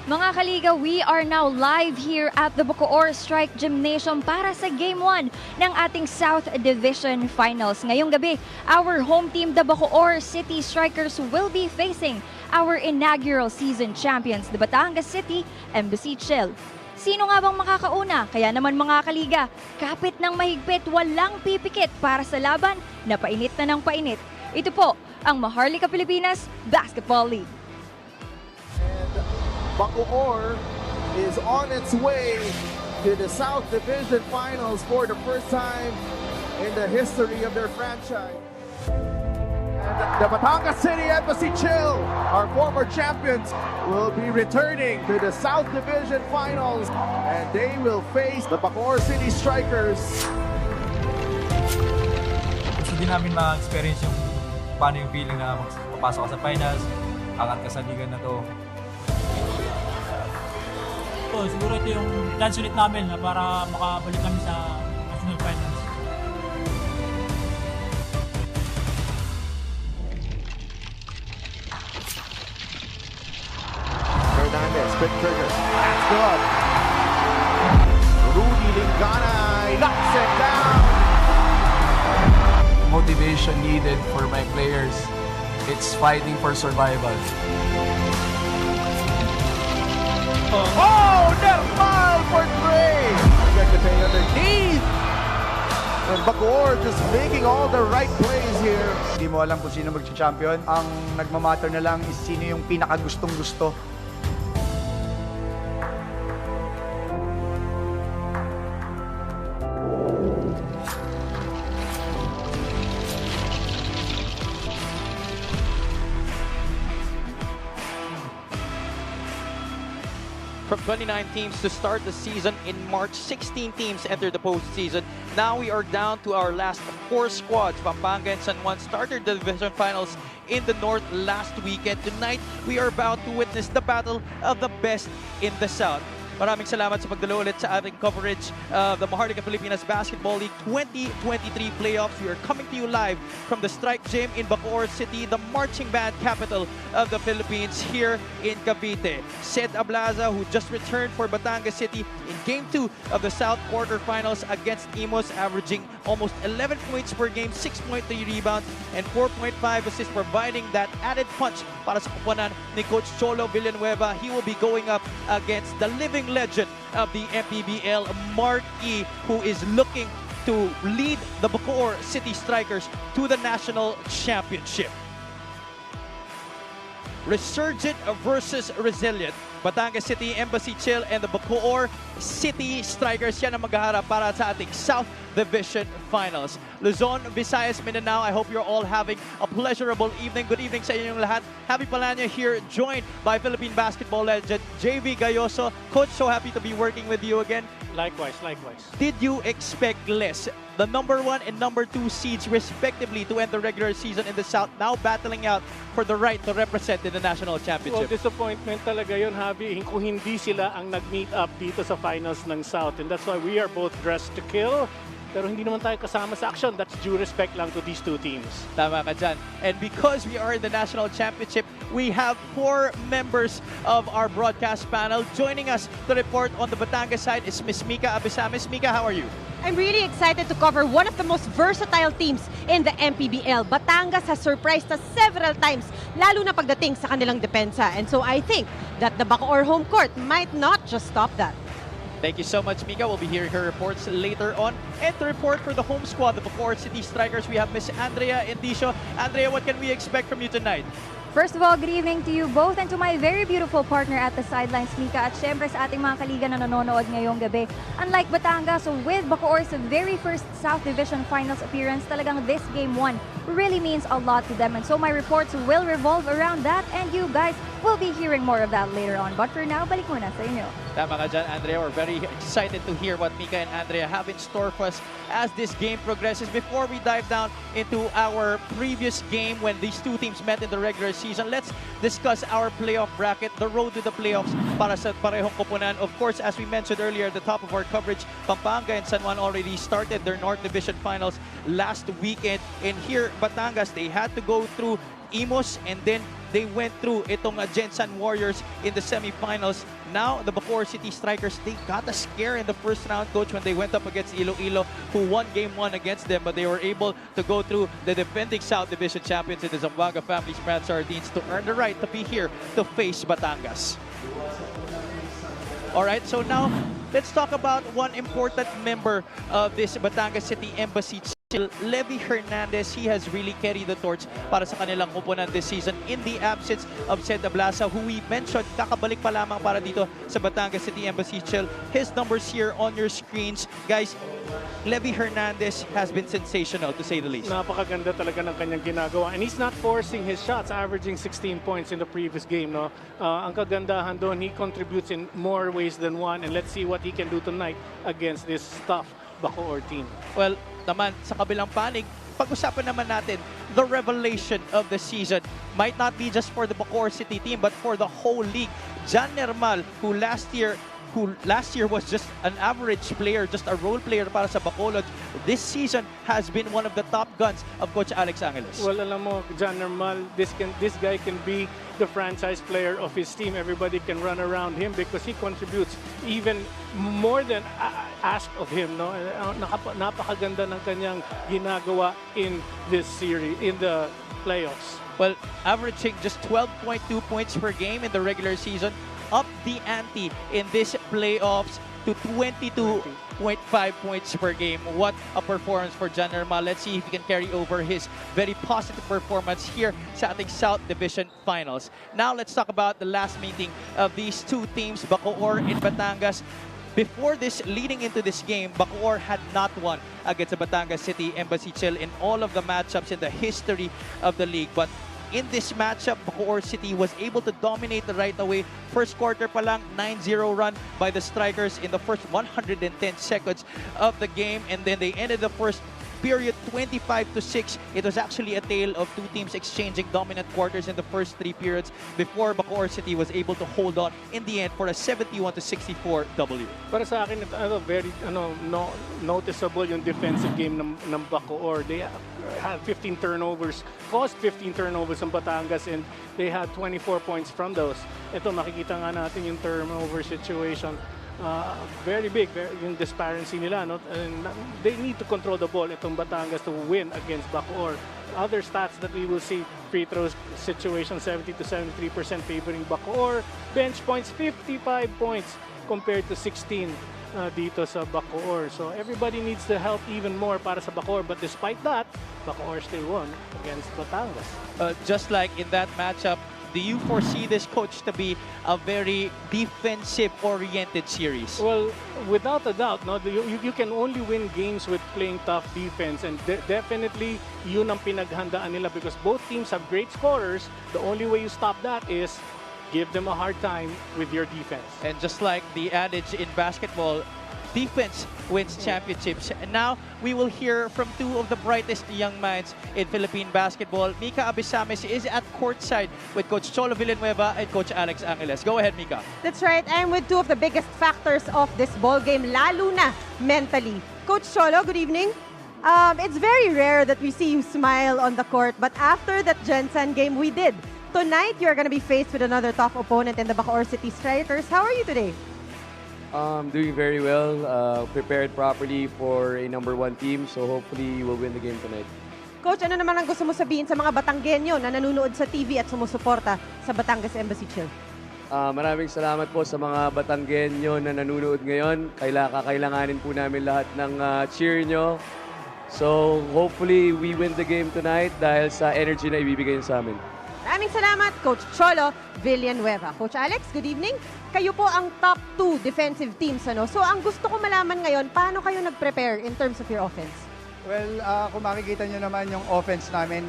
Mga kaliga, we are now live here at the Bacoor Strike Gymnasium para sa Game 1 ng ating South Division Finals. Ngayong gabi, our home team, the Bacoor City Strikers, will be facing our inaugural season champions, the Batangas City Mpbl. Sino nga bang makakauna? Kaya naman mga kaliga, kapit ng mahigpit, walang pipikit para sa laban na painit na ng painit. Ito po ang Maharlika Pilipinas Basketball League. Bacoor is on its way to the South Division Finals for the first time in the history of their franchise. And the Batangas City Mpbl, our former champions, will be returning to the South Division Finals, and they will face the Bacoor City Strikers. Gusto din namin ma-experience yung paano yung feeling na magpapasok ka sa finals, angat ka sa liga na to. Siguro ito yung chance ulit namin na para makabalik kami sa national finals. Hernandez, quick trigger. That's good. Rudy Lingana knocks it down. Motivation needed for my players. It's fighting for survival. Oh, Nermal for three! Get the thing underneath. And Bacoor just making all the right plays here. Hindi mo alam kung sino mag-champion. Ang nagmamatter na lang is sino yung pinakagustong gusto. From 29 teams to start the season in March, 16 teams entered the postseason. Now we are down to our last 4 squads. Pampanga and San Juan started the division finals in the North last weekend. Tonight, we are about to witness the battle of the best in the South. Maraming salamat sa pagdalo ulit sa ating coverage of the Maharlika Pilipinas Basketball League 2023 playoffs. We are coming to you live from the Strike Gym in Bacoor City, the marching band capital of the Philippines here in Cavite. Sed Ablaza, who just returned for Batangas City in Game 2 of the South quarterfinals against Imos, averaging almost 11 points per game, 6.3 rebounds, and 4.5 assists, providing that added punch para sa kupunan ni Coach Cholo Villanueva. He will be going up against the living legend of the Mpbl, Mark E, who is looking to lead the Bacoor City Strikers to the national championship. Resurgent versus resilient. Batangas City Mpbl and the Bacoor City Strikers, yan ang maghaharap para sa ating South Division Finals. Luzon, Visayas, Mindanao, I hope you're all having a pleasurable evening. Good evening sa inyong lahat. Happy Palanya here, joined by Philippine basketball legend JV Gayoso. Coach, so happy to be working with you again. Likewise, likewise. Did you expect less? The number 1 and number 2 seeds respectively to end the regular season in the South, now battling out for the right to represent in the national Well, championship. disappointment talaga yun, Javi, kung hindi sila ang nag-meet up dito sa finals ng South. And that's why we are both dressed to kill. Pero hindi naman tayo kasama sa action. That's due respect lang to these two teams. Tama ka dyan. And because we are in the national championship, we have 4 members of our broadcast panel. Joining us to report on the Batangas side is Miss Mika Abisam. Miss Mika, how are you? I'm really excited to cover one of the most versatile teams in the Mpbl. Batangas has surprised us several times, lalo na pagdating sa kanilang depensa. And so I think that the Bacoor home court might not just stop that. Thank you so much, Mika. We'll be hearing her reports later on. And to report for the home squad, the Bacoor City Strikers, we have Miss Andrea Indicio. Andrea, what can we expect from you tonight? First of all, good evening to you both and to my very beautiful partner at the sidelines, Mika, at syempre sa ating mga kaliga na nanonood ngayong gabi. Unlike Batangas, with Bacoor's very first South Division Finals appearance, talagang this Game 1 really means a lot to them. And so my reports will revolve around that, and you guys will be hearing more of that later on. But for now, balik muna sa inyo. Tama ka dyan, Andrea. We're very excited to hear what Mika and Andrea have in store for us as this game progresses. Before we dive down into our previous game when these two teams met in the regular season, let's discuss our playoff bracket, the road to the playoffs para sa parehong koponan. Of course, as we mentioned earlier, the top of our coverage, Pampanga and San Juan already started their North Division Finals last weekend. And here, Batangas, they had to go through Imus, and then they went through itong Gensan Warriors in the semifinals. Now, the Bacoor City Strikers, they got a scare in the first round, Coach, when they went up against Iloilo, who won Game 1 against them, but they were able to go through the defending South Division champions in the Zamboanga Family Brand Sardines to earn the right to be here to face Batangas. All right, so now let's talk about one important member of this Batangas City Embassy, Levy Hernandez. He has really carried the torch para sa kanilang koponan this season in the absence of Sed Ablasa, who we mentioned kakabalik pa lamang para dito sa Batangas City Embassy Chill. His numbers here on your screens. Guys, Levy Hernandez has been sensational to say the least. Napakaganda talaga ng kanyang ginagawa. And he's not forcing his shots, averaging 16 points in the previous game. No? Ang kagandahan doon, he contributes in more ways than one. And let's see what he can do tonight against this tough Bacoor team. Well, naman sa kabilang panig, pag-usapan naman natin the revelation of the season. Might not be just for the Bacoor City team, but for the whole league. Jan Nermal, who last year was just an average player, just a role player para sa Bacolod, this season has been one of the top guns of Coach Alex Angeles. Well, alam mo, Jan Nermal, this guy can be the franchise player of his team. Everybody can run around him because he contributes even more than asked of him. No, napakaganda ng kanyang ginagawa in this series, in the playoffs. Well, averaging just 12.2 points per game in the regular season, up the ante in this playoffs to 22.5 points per game. What a performance for Jan Nermal. Let's see if he can carry over his very positive performance here sa ating South Division Finals. Now, let's talk about the last meeting of these two teams, Bacoor and Batangas. Before this, leading into this game, Bacoor had not won against the Batangas City Embassy Chill in all of the matchups in the history of the league. But in this matchup, Bacoor City was able to dominate the right away. First quarter pa lang, 9-0 run by the Strikers in the first 110 seconds of the game. And then they ended the first period 25-6. It was actually a tale of two teams exchanging dominant quarters in the first 3 periods before Bacoor City was able to hold on in the end for a 71-64 W. Para sa akin, very noticeable yung defensive game ng Bacoor. They had 15 turnovers, caused 15 turnovers ng Batangas, and they had 24 points from those. Ito, makikita nga natin yung turnover situation. Very big, yung disparity nila, no? And they need to control the ball itong Batangas to win against Bacoor. Other stats that we will see, free throws situation 70-73% favoring Bacoor. Bench points 55 points compared to 16 dito sa Bacoor. So everybody needs to help even more para sa Bacoor, but despite that, Bacoor still won against Batangas. Just like in that matchup, do you foresee this, Coach, to be a very defensive-oriented series? Well, without a doubt, no, you can only win games with playing tough defense, and definitely yun ang pinaghandaan nila because both teams have great scorers. The only way you stop that is give them a hard time with your defense. And just like the adage in basketball, defense wins championships. And now, we will hear from two of the brightest young minds in Philippine basketball. Mika Abisames is at courtside with Coach Cholo Villanueva and Coach Alex Angeles. Go ahead, Mika. That's right. I'm with two of the biggest factors of this ball game, lalo na mentally. Coach Cholo, good evening. It's very rare that we see you smile on the court, but after that Gensan game, we did. Tonight, you're going to be faced with another tough opponent in the Bacoor City Strikers. How are you today? Doing very well, prepared properly for a #1 team, so hopefully we'll win the game tonight. Coach, ano naman ang gusto mo sabihin sa mga Batanggenyo na nanonood sa TV at sumusuporta sa Batangas Embassy Chill? Maraming salamat po sa mga Batanggenyo na nanonood ngayon. Kakailanganin po namin lahat ng cheer nyo. So hopefully we win the game tonight dahil sa energy na ibibigay nyo sa amin. Maraming salamat, Coach Cholo Villanueva. Coach Alex, good evening. Kayo po ang top 2 defensive teams. Ano? So ang gusto ko malaman ngayon, paano kayo nag-prepare in terms of your offense? Well, kung makikita nyo naman yung offense namin,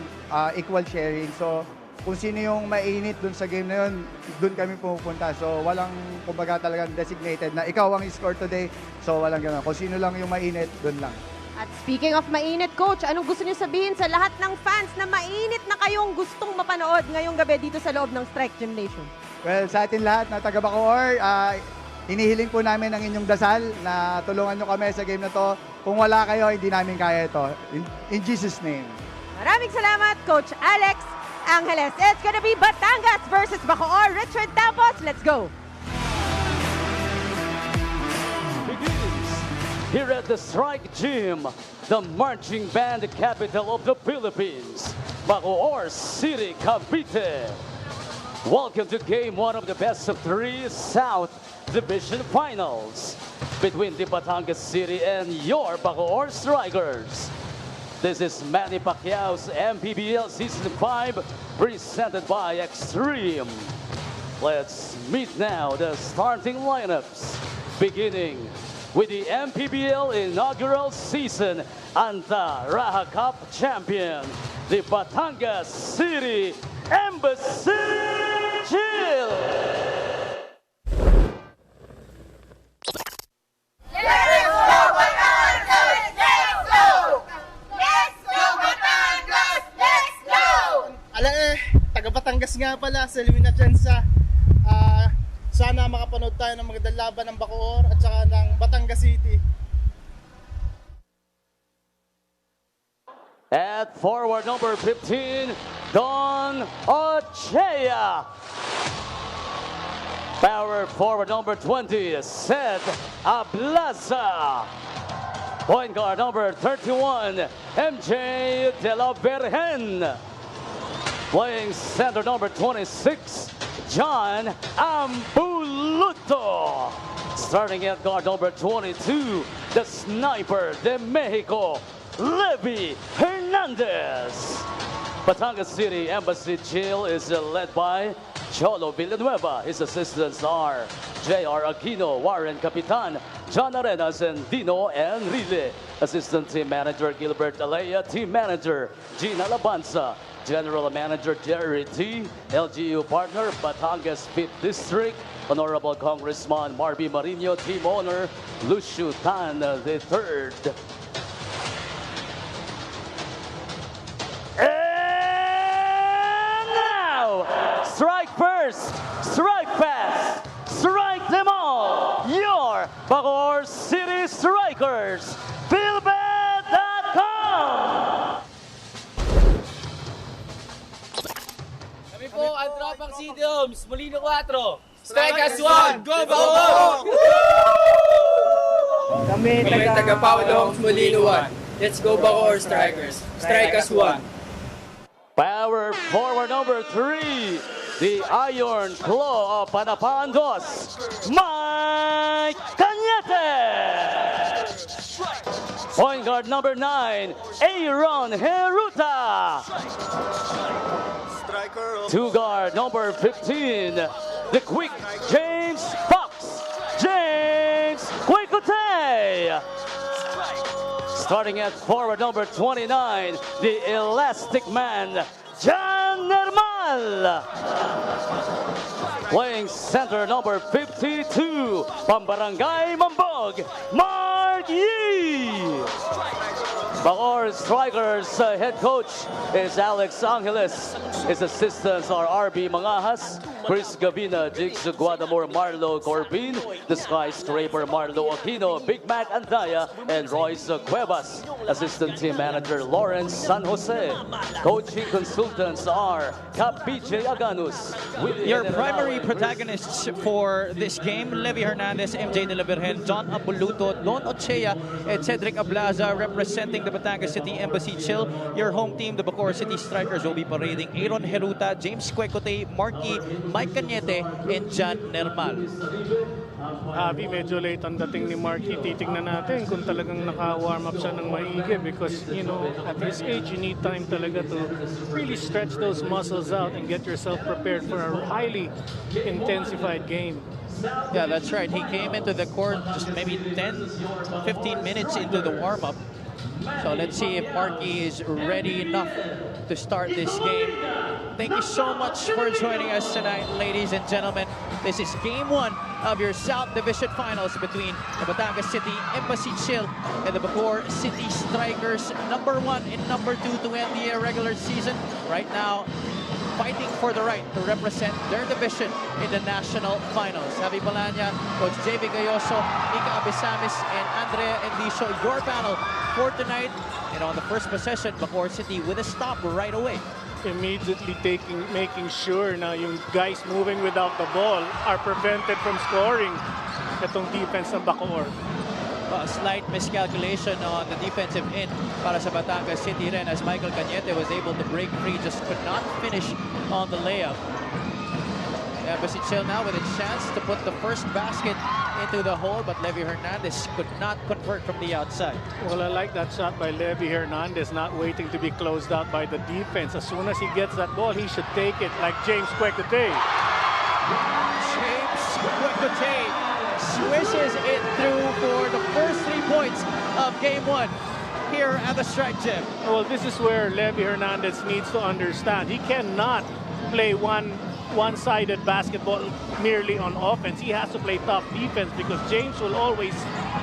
equal sharing. So, kung sino yung mainit dun sa game na yun, dun kami pupunta. So, walang, kumbaga talagang designated na ikaw ang score today. So, walang gano'n. Kung sino lang yung mainit, dun lang. At speaking of mainit, Coach, anong gusto niyo sabihin sa lahat ng fans na mainit na kayong gustong mapanood ngayong gabi dito sa loob ng Strike Gymnasium? Well, sa atin lahat na taga Bacoor, inihiling po namin ang inyong dasal na tulungan nyo kami sa game na to. Kung wala kayo, hindi namin kaya ito. In Jesus' name. Maraming salamat, Coach Alex Angeles. It's gonna be Batangas versus Bacoor. Richard Tampos, let's go. Begins here at the Strike Gym, the marching band capital of the Philippines, Bacoor City, Cavite. Welcome to Game 1 of the best of 3 South Division Finals between the Batangas City and your Bacoor Strikers. This is Manny Pacquiao's Mpbl Season 5 presented by Extreme. Let's meet now the starting lineups, beginning with the Mpbl inaugural season Anta Raha Cup champion, the Batangas City Embassy Chill. Taga Batangas nga pala sa elimination sa sana makapanood tayo ng magandang laban ng Bacoor at saka ng Batangas City. At forward number 15, Don Ochea. Power forward number 20, Seth Ablaza. Point guard number 31, MJ De La Virgen. Playing center number 26, John Ambuluto. Starting at guard number 22, the sniper de Mexico, Levi Hernandez. Batangas City Embassy Chill is led by Cholo Villanueva. His assistants are J.R. Aquino, Warren Capitan, John Arenas, and Dino Enrile. Assistant Team Manager Gilbert Alea, Team Manager Gina Labanza, General Manager Jerry T, LGU Partner Batangas 5th District, Honorable Congressman Marby Marino, Team Owner Lucio Tan III. And now, strike first, strike fast, strike them all. Your Bacoor City Strikers. Philbet.com. Kami po ang tropang Sidiums, Molino 4. Strike as 1, go Bacoor! Kami taga Paulo Molino 1. Let's go Bacoor Strikers. Strike as 1. Power forward number 3, the Iron Claw of Panapandos, Mike Cañete. Point guard number 9, Aaron Heruta. Two guard number 15, the quick James Fox, James Quacote. Starting at forward number 29, the elastic man, John Nermal. Playing center number 52, Pambarangay Mambog, Mark Yee. Bacoor Strikers head coach is Alex Angeles. His assistants are RB Mangajas, Chris Gavina, Jigs Guadamor, Marlo Corbin, the Skyscraper Marlo Aquino, Big Mac Andaya, and Royce Cuevas. Assistant team manager Lawrence San Jose. Coaching consultants are Cap PJ Aganus. Your primary protagonists for this game, Levi Hernandez, MJ De La Virgen, John Ambuluto, Don Ochea, and Cedric Ablaza, representing the Batangas City Embassy Chill. Your home team, the Bacoor City Strikers, will be parading Aaron Heruta, James Quecote, Marky, Mike Cañete, and John Nermal. Abi, medyo late ang dating ni Marky. Titignan natin kung talagang naka-warm up siya ng maigi because, you know, at his age, you need time talaga to really stretch those muscles out and get yourself prepared for a highly intensified game. Yeah, that's right. He came into the court just maybe 10, 15 minutes into the warm-up. So let's see if Marky is ready enough to start this game. Thank you so much for joining us tonight, ladies and gentlemen. This is Game 1 of your South Division Finals between the Batangas City Embassy Chill and the Bacoor City Strikers, number 1 and number 2 to end the regular season. Right now, fighting for the right to represent their division in the national finals. Javi Balanya, Coach JV Gayoso, Ika Abisamis, and Andrea Endicio, your panel for tonight. And on the first possession, Bacoor City with a stop right away. immediately making sure na yung guys moving without the ball are prevented from scoring itong defense ng Bacoor. A slight miscalculation on the defensive end para sa Batangas City rin as Michael Cañete was able to break free, just could not finish on the layup. Embassy Chill now with a chance to put the first basket into the hole, but Levy Hernandez could not convert from the outside. Well, I like that shot by Levy Hernandez, not waiting to be closed out by the defense. As soon as he gets that ball, he should take it like James Quecote. James Quecote swishes it through for the first 3 points of game 1 here at the Strike Gym. Well, this is where Levy Hernandez needs to understand. He cannot play one-sided basketball merely on offense. He has to play tough defense because James will always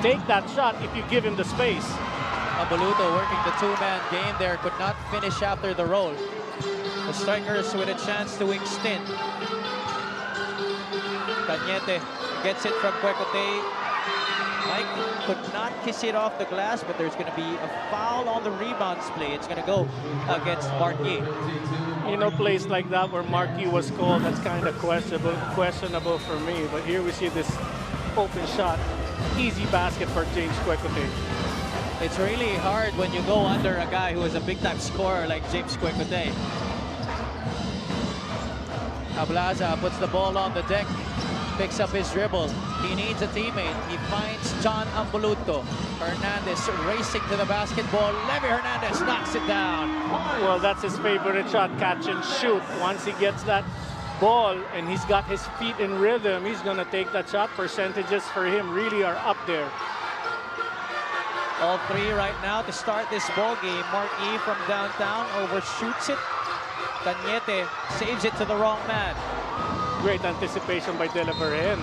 take that shot if you give him the space. Aboluto working the two-man game there, could not finish after the roll. The Strikers with a chance to extend. Cañete gets it from Quecote. Mike could not kiss it off the glass, but there's going to be a foul on the rebounds play. It's going to go against Marquis. You know, plays like that where Marquis was called, that's kind of questionable for me. But here we see this open shot. Easy basket for James Quecote. It's really hard when you go under a guy who is a big-time scorer like James Quecote. Ablaza puts the ball on the deck, picks up his dribble. He needs a teammate. He finds John Ambuluto. Hernandez racing to the basketball. Levy Hernandez knocks it down. Well, that's his favorite shot, catch and shoot. Once he gets that ball and he's got his feet in rhythm, he's going to take that shot. Percentages for him really are up there. All three right now to start this ball game. Marquis from downtown overshoots it. Cañete saves it to the wrong man. Great anticipation by De La Vergen.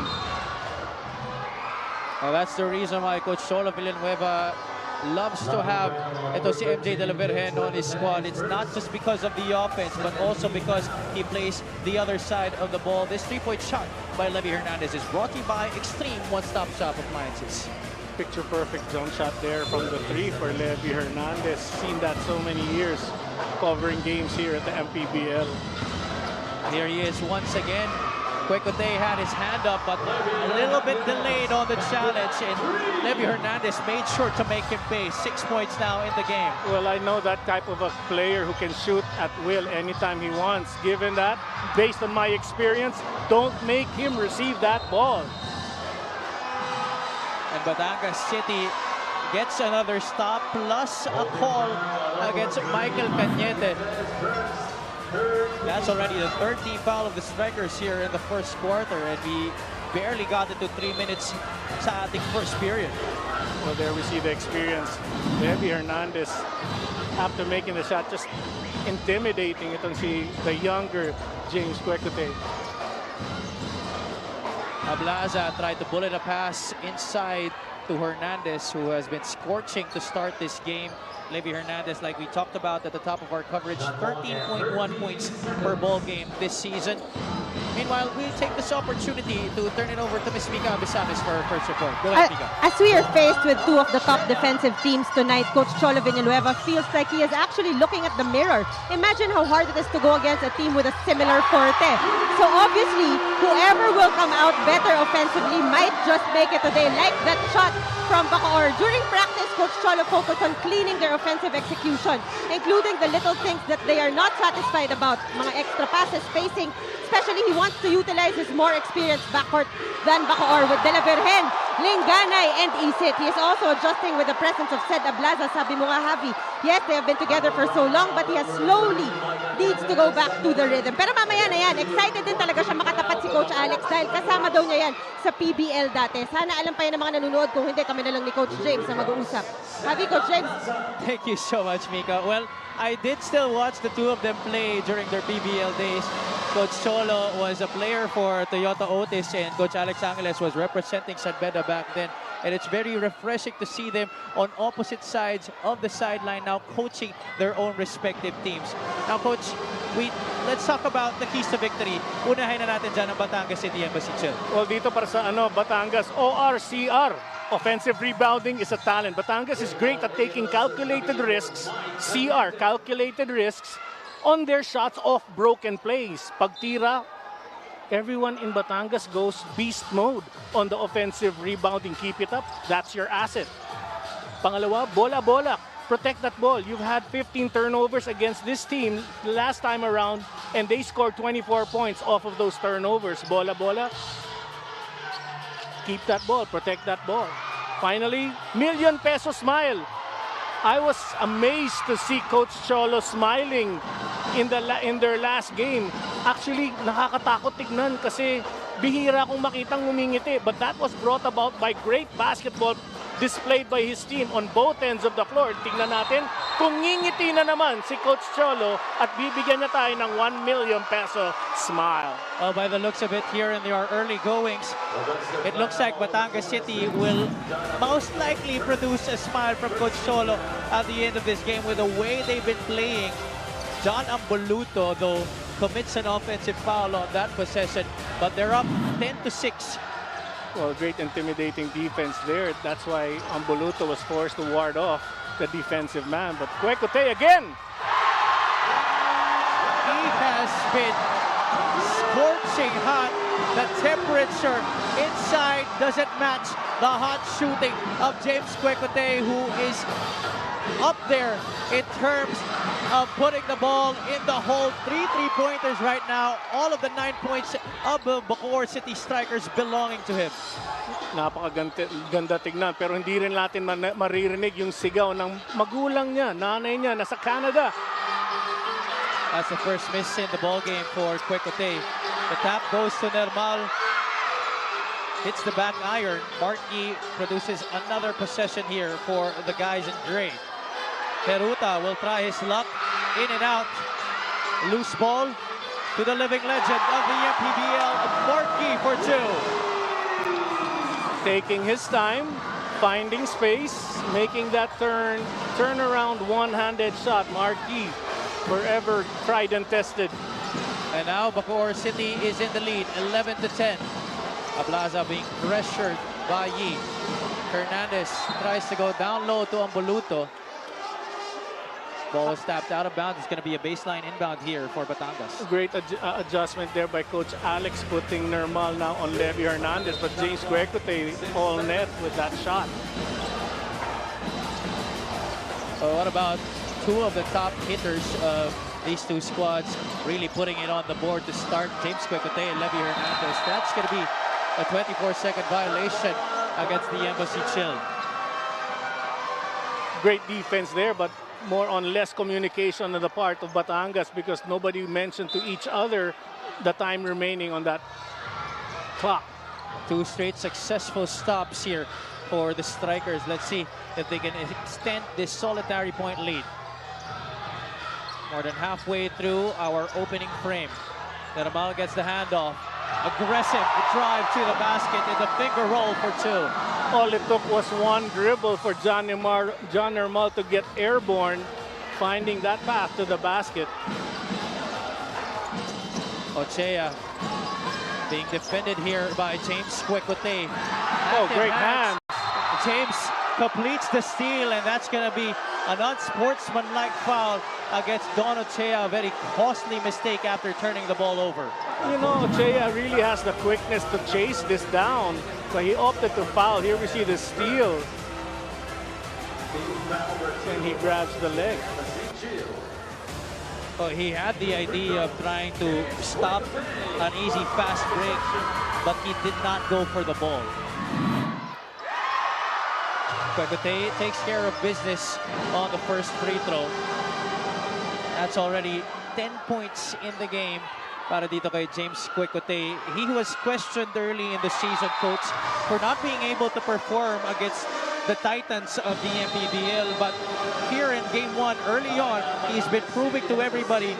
Well, that's the reason why Coach Cholo Villanueva loves to have ito si MJ De La Vergen on his squad. It's not just because of the offense, but also because he plays the other side of the ball. This three-point shot by Levy Hernandez is brought to you by Extreme One-Stop Shop Appliances. Picture-perfect jump shot there from the three for Levy Hernandez. Seen that so many years covering games here at the Mpbl. Here he is once again. Quecote had his hand up, but a little bit delayed on the challenge, and Levy Hernandez made sure to make him pay. 6 points now in the game. Well, I know that type of a player who can shoot at will anytime he wants. Given that, based on my experience, don't make him receive that ball. And Batangas City gets another stop, plus a call against Michael Cañete. That's already the 13th foul of the Strikers here in the first quarter, and we barely got into 3 minutes sa ating first period. Well, there we see the experience. Levy Hernandez, after making the shot, just intimidating itong the younger James Quecote. Ablaza tried to bullet a pass inside to Hernandez, who has been scorching to start this game. Levy Hernandez, like we talked about at the top of our coverage, 13.1 points per ball game this season. Meanwhile, we take this opportunity to turn it over to Ms. Mika Abisamis for her first report. Go ahead, Mika. As we are faced with two of the top defensive teams tonight, Coach Cholo Villanueva feels like he is actually looking at the mirror. Imagine how hard it is to go against a team with a similar forte. So obviously, whoever will come out better offensively might just make it today, like that shot from Bacoor. During practice, Coach Cholo focused on cleaning their offensive execution, including the little things that they are not satisfied about, mga extra passes, spacing. Especially, he wants to utilize his more experienced backcourt than Bacoor with De La Vergen, Linganay, and Isit. He is also adjusting with the presence of Sed Ablaza, sabi mo nga, Javi. Yes, they have been together for so long, but he has slowly needs to go back to the rhythm. Pero mamaya na yan, excited din talaga siya makatapat si Coach Alex dahil kasama daw niya yan sa PBL dati. Sana alam pa yan ng mga nanonood, kung hindi kami na lang ni Coach James na mag-uusap. Javi, Coach James. Thank you so much, Mika. Well, I did still watch the two of them play during their PBL days. Coach Cholo was a player for Toyota Otis, and Coach Alex Angeles was representing San Beda back then. And it's very refreshing to see them on opposite sides of the sideline now coaching their own respective teams. Now, Coach, let's talk about the keys to victory. Unahin na natin dyan ang Batangas City Embassy Chill. Well, dito para sa Batangas, ORCR. Offensive rebounding is a talent. Batangas is great at taking calculated risks. CR, calculated risks. on their shots off broken plays. Pagtira, everyone in Batangas goes beast mode on the offensive rebounding. Keep it up. That's your asset. Pangalawa, bola-bola. Protect that ball. You've had 15 turnovers against this team last time around, and they scored 24 points off of those turnovers. Bola-bola. Keep that ball. Protect that ball. Finally, million peso smile. I was amazed to see Coach Cholo smiling in their last game. Actually, nakakatakot tignan kasi bihira akong makitang ngumingiti. But that was brought about by great basketball displayed by his team on both ends of the floor. Tignan natin kung ngingiti na naman si Coach Cholo at bibigyan niya tayo ng 1 million peso smile. Well, by the looks of it here in our early goings, it looks like Batangas City will most likely produce a smile from Coach Cholo at the end of this game with the way they've been playing. John Amboluto, though, commits an offensive foul on that possession, but they're up 10-6. Well, great intimidating defense there. That's why Amboluto was forced to ward off the defensive man. But Cuecote again! He has been scorching hot. The temperature inside doesn't match the hot shooting of James Cuecote, who is up there in terms of putting the ball in the hole. 3 3-pointers right now. All of the 9 points of the Bacoor City Strikers belonging to him. Napakaganda tignan, pero hindi rin natin maririnig yung sigaw ng magulang niya, nanay niya, nasa Canada. That's the first miss in the ball game for Cuecote. The tap goes to Nermal. Hits the back iron. Markey produces another possession here for the guys in gray. Peruta will try his luck. In and out. Loose ball to the living legend of the Mpbl, Markey for 2. Taking his time, finding space, making that turnaround one-handed shot. Markey, forever tried and tested. And now Bacoor City is in the lead, 11-10. Ablaza being pressured by Yi. Hernandez tries to go down low to Amboluto. Ball was tapped out of bounds. It's going to be a baseline inbound here for Batangas. Great adjustment there by Coach Alex, putting Nermal now on Levy Hernandez, but James Cuecote all net with that shot. So what about two of the top hitters of these two squads really putting it on the board to start? James Cuecote and Levy Hernandez. That's going to be a 24-second violation against the Embassy Chill. Great defense there, but more on less communication on the part of Batangas because nobody mentioned to each other the time remaining on that clock. 2 straight successful stops here for the Strikers. Let's see if they can extend this solitary point lead. More than halfway through our opening frame. Nermal gets the handoff. Aggressive drive to the basket and the finger roll for 2. All it took was one dribble for John Nermal to get airborne, finding that path to the basket. Ochea being defended here by James Cuecote. Oh, great hand. James completes the steal, and that's going to be an unsportsmanlike foul against Don Ochea. A very costly mistake after turning the ball over. You know, Ochea really has the quickness to chase this down, but he opted to foul. Here we see the steal. And he grabs the leg. Oh, he had the idea of trying to stop an easy fast break, but he did not go for the ball. Cuecote takes care of business on the first free throw. That's already 10 points in the game para dito kay James Cuecote. He was questioned early in the season, coach, for not being able to perform against the Titans of the Mpbl. But here in Game 1, early on, he's been proving to everybody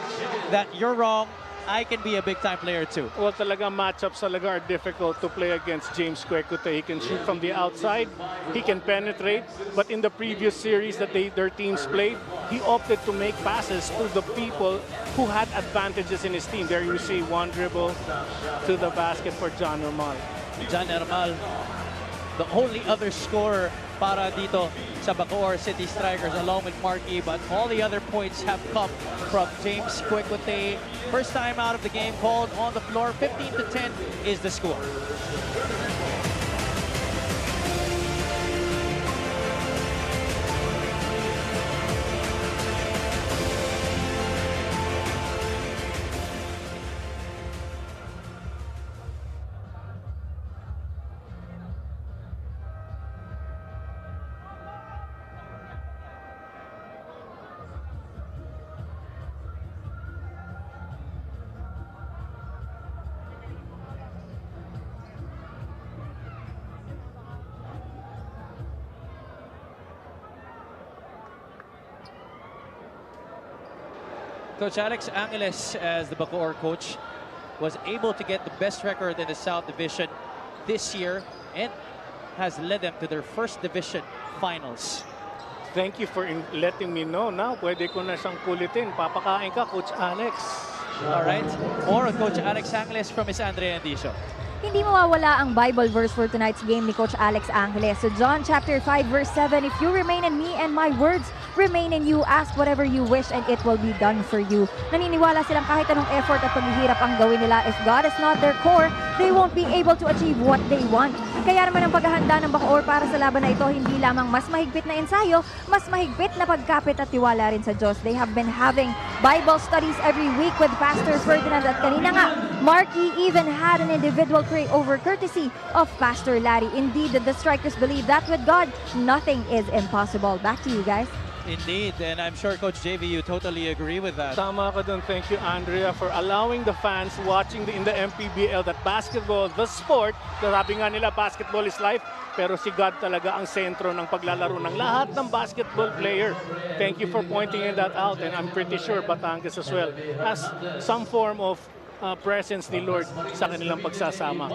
that you're wrong. I can be a big-time player too. Well, talaga matchups talaga are difficult to play against James Cuecote. He can shoot from the outside, he can penetrate, but in the previous series that their teams played, he opted to make passes to the people who had advantages in his team. There you see one dribble to the basket for John Nermal. John Nermal the only other scorer para dito sa Bacoor City Strikers along with Marky, but all the other points have come from James Kwekwote. First time out of the game called on the floor. 15-10 is the score. Coach Alex Angeles, as the Bacoor coach, was able to get the best record in the South Division this year and has led them to their first division finals. Thank you for letting me know. Now, pwede ko na siyang kulitin. Papakain ka, Coach Alex. All right. More on Coach Alex Angeles from Miss Andrea Andicio. Hindi mawawala ang Bible verse for tonight's game ni Coach Alex Angeles. So John chapter 5 verse 7, if you remain in me and my words remain in you, ask whatever you wish and it will be done for you. Naniniwala silang kahit anong effort at paghihirap ang gawin nila, if God is not their core, they won't be able to achieve what they want. Kaya naman ang paghahanda ng Bacoor para sa laban na ito, hindi lamang mas mahigpit na ensayo, mas mahigpit na pagkapit at tiwala rin sa Diyos. They have been having Bible studies every week with Pastor Ferdinand at kanina nga, Marky even had an individual pray over courtesy of Pastor Larry. Indeed, the Strikers believe that with God, nothing is impossible. Back to you guys. Indeed, and I'm sure Coach JV, you totally agree with that. Tama ka dun. Thank you, Andrea, for allowing the fans watching in the Mpbl that basketball, the sport, sabi nga nila, basketball is life, pero si God talaga ang sentro ng paglalaro ng lahat ng basketball player. Thank you for pointing that out, and I'm pretty sure Batangas as well has some form of presence ni Lord sa kanilang pagsasama.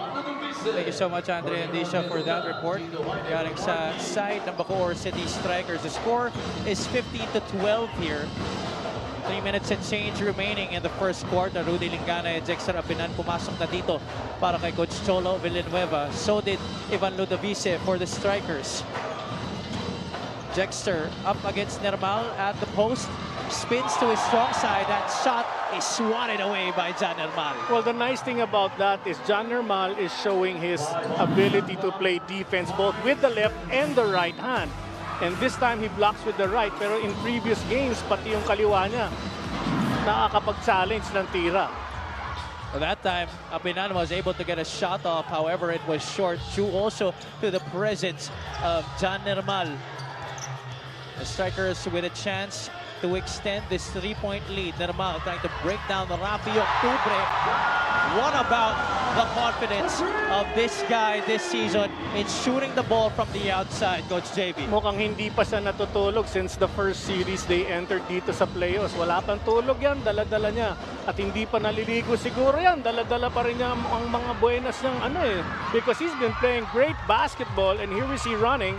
Thank you so much, Andre Andisha, for that report. Galing sa side ng Bacoor City Strikers. The score is 15-12 here. 3 minutes and change remaining in the first quarter. Rudy Lingana and Jexter Apinan pumasok na dito para kay Coach Cholo Villanueva. So did Ivan Ludovice for the Strikers. Jexter up against Nermal at the post. Spins to his strong side. That shot is swatted away by John Nermal. Well, the nice thing about that is John Nermal is showing his ability to play defense both with the left and the right hand. And this time he blocks with the right. Pero in previous games, pati yung kaliwa niya, nakakapag-challenge ng tira. That time, Apinan was able to get a shot off. However, it was short due also to the presence of John Nermal. The Strikers with a chance to extend this 3-point lead. Nermal trying to break down the Rafi Octubre. What about the confidence of this guy this season in shooting the ball from the outside, Coach JV? Mukhang hindi pa siya natutulog since the first series they entered dito sa playoffs. Wala pang tulog yan, dala-dala niya. At hindi pa naliligo siguro yan. Dala-dala pa rin niya ang mga buenas niyang because he's been playing great basketball, and here we see running.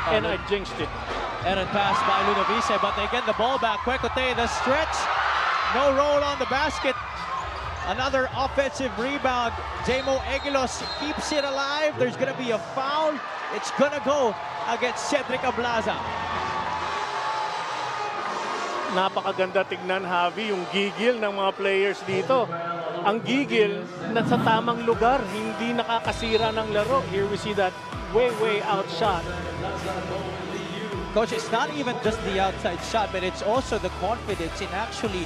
And I jinxed it. And a pass by Ludovice, but they get the ball back. Kwekwote, the stretch. No roll on the basket. Another offensive rebound. Jamo Egilos keeps it alive. There's going to be a foul. It's going to go against Cedric Ablaza. Napakaganda tignan, Javi, yung gigil ng mga players dito. Ang gigil na sa tamang lugar, hindi nakakasira ng laro. Here we see that way outshot. Coach, it's not even just the outside shot, but it's also the confidence in actually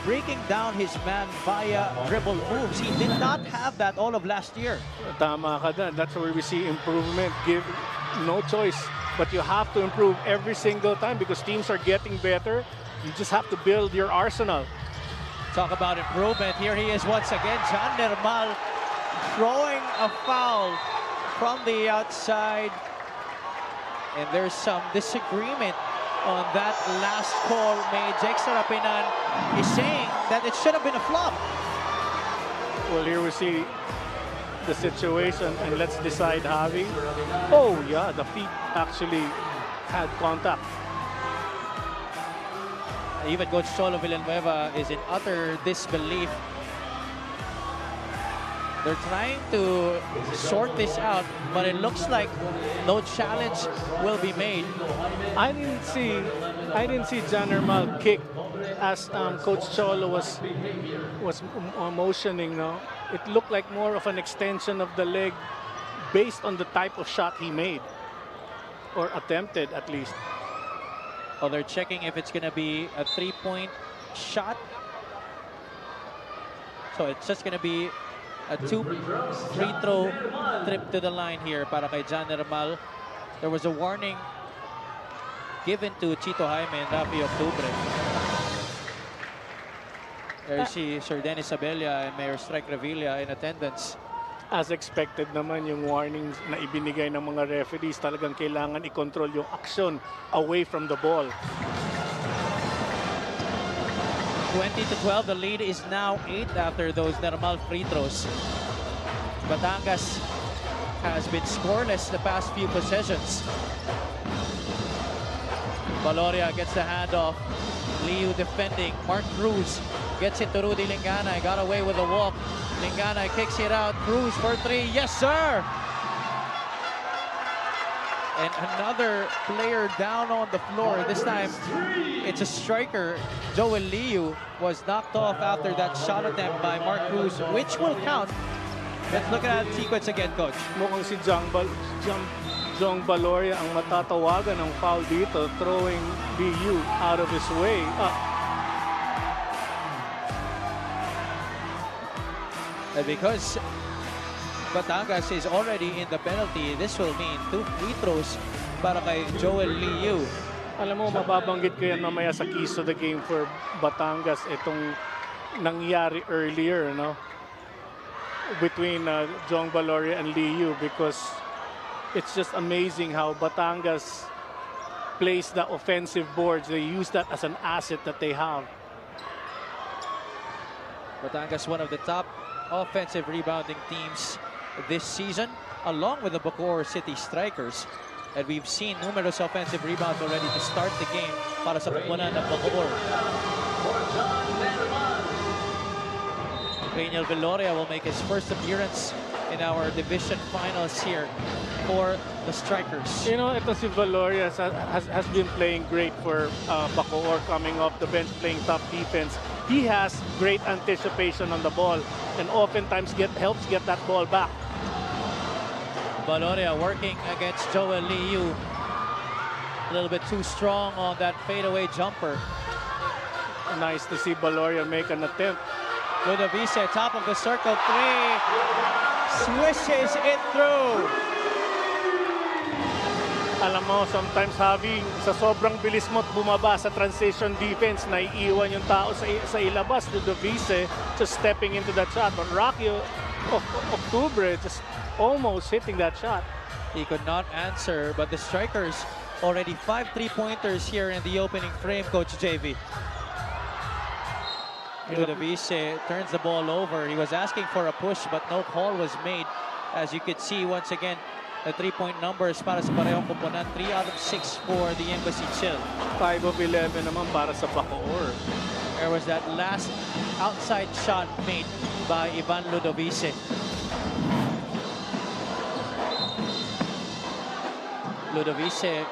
breaking down his man via dribble moves. He did not have that all of last year. Tama ka dyan. That's where we see improvement. Give no choice, but you have to improve every single time because teams are getting better. You just have to build your arsenal. Talk about improvement. Here he is once again. John Nermal throwing a foul from the outside. And there's some disagreement on that last call made. Jexter Apinan is saying that it should have been a flop. Well, here we see the situation, and let's decide, Javi. Oh, yeah, the feet actually had contact. Even Coach Cholo Villanueva is in utter disbelief. They're trying to sort this out, but it looks like no challenge will be made. I didn't see John Ermal kick as Coach Cholo was motioning. No, it looked like more of an extension of the leg based on the type of shot he made or attempted at least. Oh, they're checking if it's gonna be a 3-point shot. So it's just gonna be a 2 free throw trip to the line here para kay John Ermal. There was a warning given to Chito Jaime and Rafi Octubre. There you see Sir Dennis Abella and Mayor Strike Revilla in attendance. As expected naman yung warnings na ibinigay ng mga referees, talagang kailangan i-control yung action away from the ball. 20-12, the lead is now 8 after those normal free throws. Batangas has been scoreless the past few possessions. Valoria gets the handoff. Liu defending. Mark Cruz gets it to Rudy Lingana. Got away with a walk. Lingana kicks it out. Cruz for 3. Yes, sir! And another player down on the floor. This time, it's a striker. Joel Liu was knocked off after that shot attempt by Mark Cruz, which will count. Let's look at that sequence again, Coach. Mukhang si Jong Valoria ang matatawagan ng foul dito, throwing Liu out of his way. And because Batangas is already in the penalty, this will mean 2 free throws para kay Joel Liu. Alam mo, mababanggit ko yan mamaya sa keys to the game for Batangas, itong nangyari earlier, no? Between Jong Valoria and Liu, because it's just amazing how Batangas plays the offensive boards. They use that as an asset that they have. Batangas, one of the top offensive rebounding teams this season, along with the Bacoor City Strikers. And we've seen numerous offensive rebounds already to start the game para sa pupunan ng Bacoor. Daniel Viloria will make his first appearance in our division finals here for the Strikers. You know, ito si Valoria has been playing great for Bacoor, coming off the bench, playing top defense. He has great anticipation on the ball and oftentimes helps get that ball back. Valoria working against Joel Liu. A little bit too strong on that fadeaway jumper. Nice to see Valoria make an attempt. Ludovice, top of the circle, 3. Swishes it through. Alam mo, sometimes Javi, sa sobrang bilis mo at bumaba sa transition defense, naiiwan yung tao sa ilabas. Ludovice just stepping into that shot. But Rocky Octubre just almost hitting that shot. He could not answer, but the Strikers already 5 3-pointers here in the opening frame, Coach JV. Ludovice turns the ball over. He was asking for a push, but no call was made. As you could see, once again, the 3-point numbers para sa parehong komponan. 3 out of 6 for the Embassy Chill. 5 of 11 naman para sa Bacoor. There was that last outside shot made by Ivan Ludovice. Ludovice,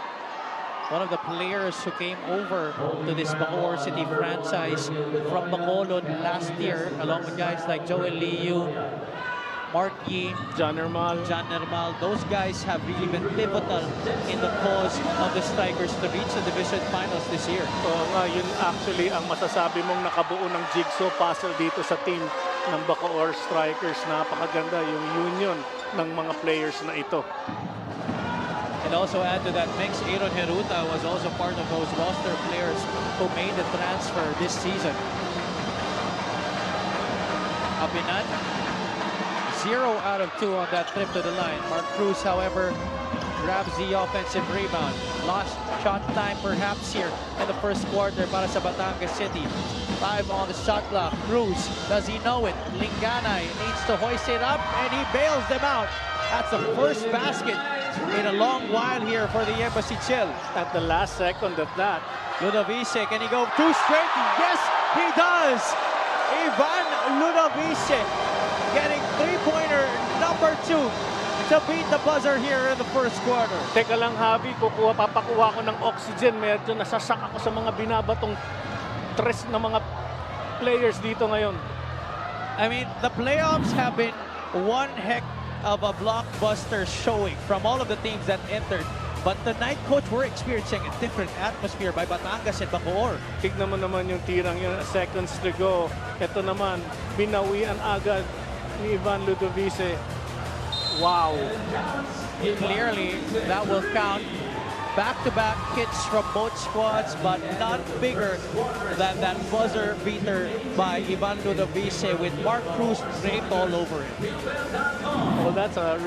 one of the players who came over to this Bacoor City franchise from Bacolod last year, along with guys like Joel Liu, Mark Yee, John Ermal. Those guys have really been pivotal in the cause of the Strikers to reach the division finals this year. Oo nga, yun actually ang masasabi mong nakabuo ng jigsaw puzzle dito sa team ng Bacoor Strikers. Napakaganda yung union ng mga players na ito. And also add to that mix, Aaron Heruta was also part of those roster players who made the transfer this season. Apinan, 0 out of 2 on that trip to the line. Mark Cruz, however, grabs the offensive rebound. Lost shot time perhaps here in the first quarter para sa Batangas City. 5 on the shot clock. Cruz, does he know it? Lingana needs to hoist it up, and he bails them out. That's the first basket in a long while here for the Embassy Chill. At the last second of that. Ludovice, can he go 2 straight? Yes, he does! Ivan Ludovice getting three-pointer number 2 to beat the buzzer here in the first quarter. Teka lang, Javi, papakuha ko ng oxygen. Medyo nasasak ako sa mga binabatong tres na mga players dito ngayon. I mean, the playoffs have been one heck of a blockbuster showing from all of the teams that entered. But tonight, Coach, we're experiencing a different atmosphere by Batangas and Bacoor. Tignan mo naman yung tirang yun, seconds to go. Ito naman, binawian agad ni Ivan Ludovice. Wow. Clearly, that will count. Back-to-back hits from both squads, but not bigger than that buzzer beater by Ivan Ludovice with Mark Cruz draped all over it. Well, that's a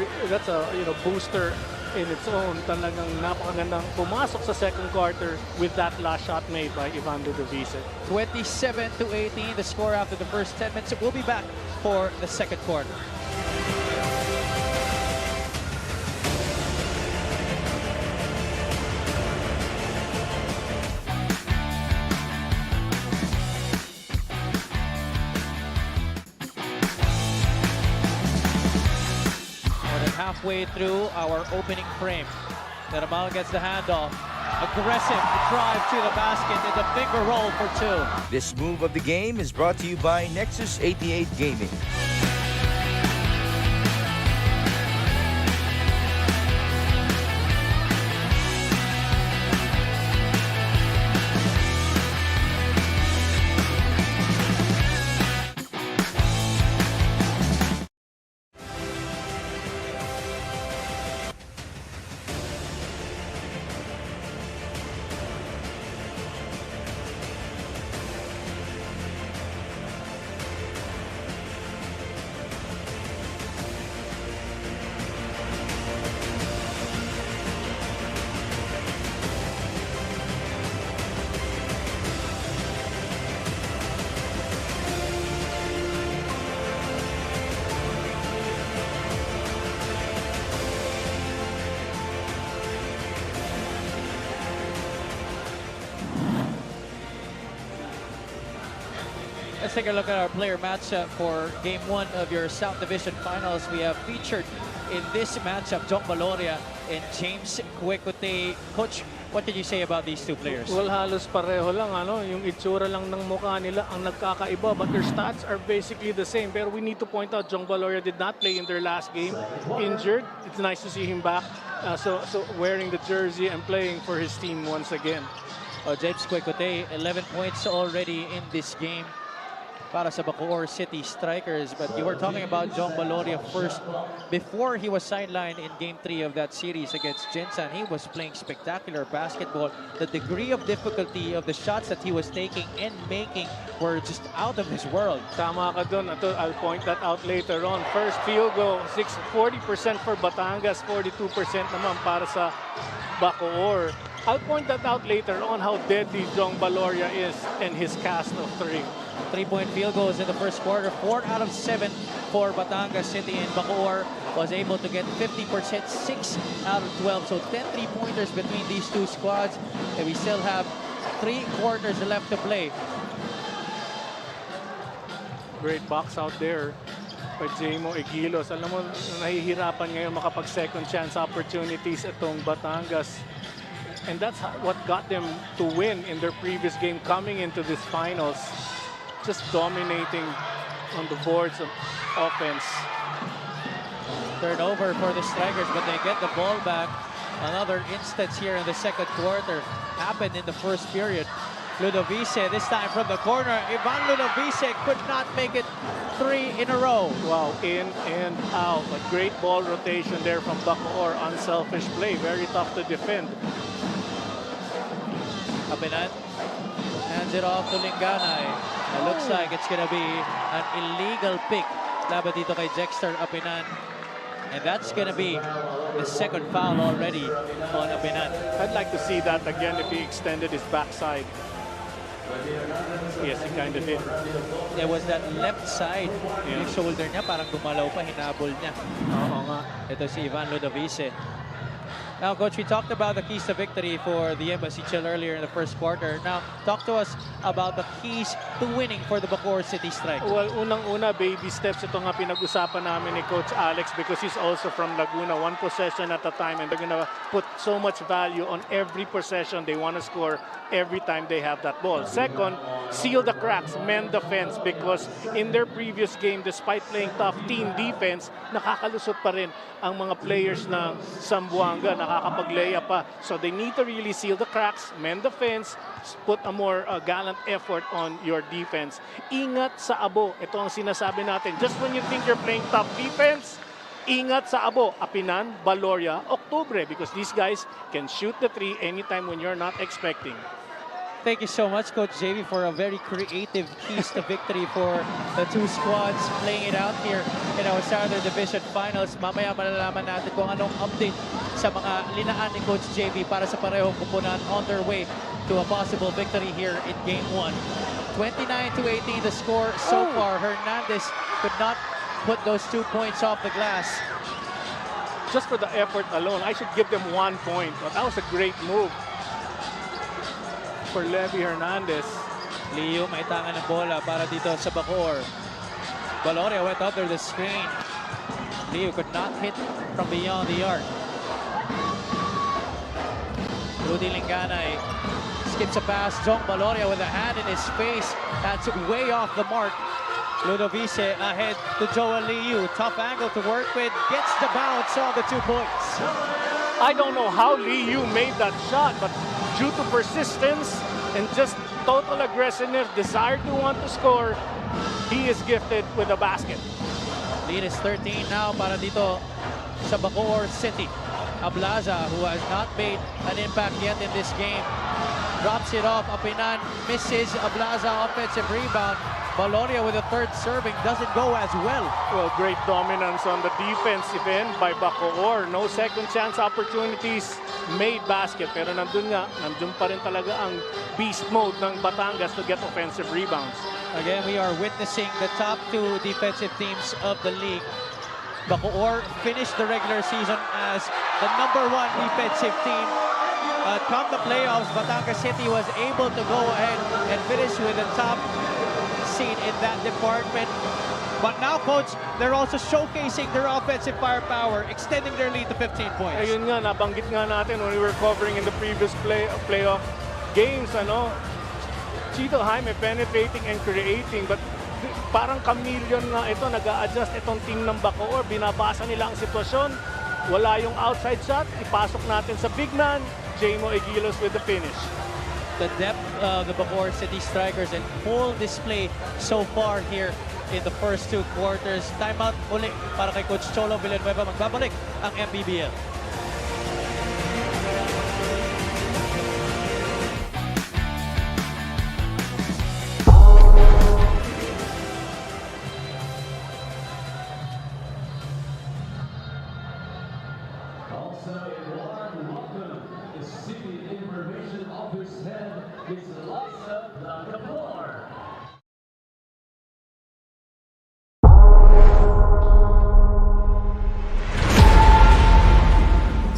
booster in its own. Talagang napakagandang pumasok sa second quarter with that last shot made by Ivan Ludovice. 27-18, the score after the first 10 minutes. We'll be back for the second quarter. Halfway through our opening frame. Mpbl gets the handoff. Aggressive drive to the basket and the finger roll for 2. This move of the game is brought to you by Nexus 88 Gaming. Let's take a look at our player matchup for Game 1 of your South Division Finals. We have featured in this matchup John Valoria and James Cuecote. Coach, what did you say about these two players? Well, halos pareho lang. Yung itsura lang ng mukha nila ang nagkakaiba, but their stats are basically the same. Pero we need to point out, John Valoria did not play in their last game, injured. It's nice to see him back, so wearing the jersey and playing for his team once again. James Cuecote, 11 points already in this game para sa Bacoor City Strikers. But you were talking about John Valoria first. Before he was sidelined in Game 3 of that series against Jinsan, he was playing spectacular basketball. The degree of difficulty of the shots that he was taking and making were just out of this world. Tama ka dun. I'll point that out later on. First field goal, 40% for Batangas, 42% naman para sa Bacoor. I'll point that out later on how deadly John Valoria is and his cast of 3. 3-point field goals in the first quarter, 4 out of 7 for Batangas City, and Bacoor was able to get 50%, 6 out of 12. So 10 3-pointers between these two squads, and we still have 3 quarters left to play. Great box out there by Jamo Egilos. Alam mo, nahihirapan ngayon makapag second chance opportunities itong Batangas. And that's what got them to win in their previous game coming into this finals. Just dominating on the boards of offense. Turnover for the Strikers, but they get the ball back. Another instance here in the second quarter happened in the first period. Ludovice, this time from the corner. Ivan Ludovice could not make it 3 in a row. Wow, in and out. A great ball rotation there from Bacoor. Unselfish play, very tough to defend. Kapinan hands it off to Linganay. It looks like it's going to be an illegal pick. Laban dito kay Jexter Apinan. And that's going to be the second foul already on Apinan. I'd like to see that again if he extended his backside. Yes, he kind of did. There was that left side. Yung shoulder niya parang gumalaw pa, hinabol niya. Oo nga. Ito si Ivan Ludovice. Now, Coach, we talked about the keys to victory for the Embassy Chill earlier in the first quarter. Now, talk to us about the keys to winning for the Bacoor City Strike. Well, unang-una, baby steps. Ito nga pinag-usapan namin ni Coach Alex because he's also from Laguna. One possession at a time, and they're gonna put so much value on every possession. They want to score every time they have that ball. Second, seal the cracks, mend the fence, because in their previous game, despite playing tough team defense, nakakalusot pa rin ang mga players ng Zamboanga, nakakapag-layup pa. So they need to really seal the cracks, mend the fence, put a more gallant effort on your defense. Ingat sa abo. Ito ang sinasabi natin. Just when you think you're playing tough defense, ingat sa abo. Apinan, Baloria, Octubre, because these guys can shoot the three anytime when you're not expecting. Thank you so much, Coach JV, for a very creative keys to victory for the two squads playing it out here in our Southern Division Finals. Mamaya malalaman natin kung anong update sa mga linaan ni Coach JV para sa parehong kupunan on their way to a possible victory here in Game 1. 29-18 the score so far. Hernandez could not put those 2 points off the glass. Just for the effort alone, I should give them 1 point. But that was a great move for Levy Hernandez. Leo may tangan ng bola para dito sa Bacoor. Baloria went under the screen. Leo could not hit from beyond the arc. Rudy Linganay skips a pass. Jong Baloria with a hand in his face. That's way off the mark. Ludovice ahead to Joel Liu. Tough angle to work with. Gets the bounce on the 2 points. I don't know how Liu made that shot, but due to persistence and just total aggressiveness, desire to want to score, he is gifted with a basket. Lead is 13 now para dito sa Bacoor City. Ablaza, who has not made an impact yet in this game, drops it off. Apinan misses. Ablaza offensive rebound. Baloria with a third serving doesn't go as well. Well, great dominance on the defensive end by Bacoor. No second chance opportunities, made basket. Pero nandun pa rin talaga ang beast mode ng Batangas to get offensive rebounds. Again, we are witnessing the top 2 defensive teams of the league. Bacoor finished the regular season as the #1 defensive team. Come the playoffs, Batangas City was able to go ahead and finish with the top seed in that department. But now, Coach, they're also showcasing their offensive firepower, extending their lead to 15 points. Ayun nga, nabanggit nga natin when we were covering in the previous playoff games, Chito Jaime penetrating and creating, but parang chameleon nga ito, nag-a-adjust itong team ng Bacoor. Binabasa nila ang sitwasyon, wala yung outside shot, ipasok natin sa big man, Jamo Egilos with the finish. The depth of the Bacoor City Strikers and full display so far here in the first 2 quarters. Timeout uli para kay Coach Cholo Villanueva. Magbabalik ang Mpbl.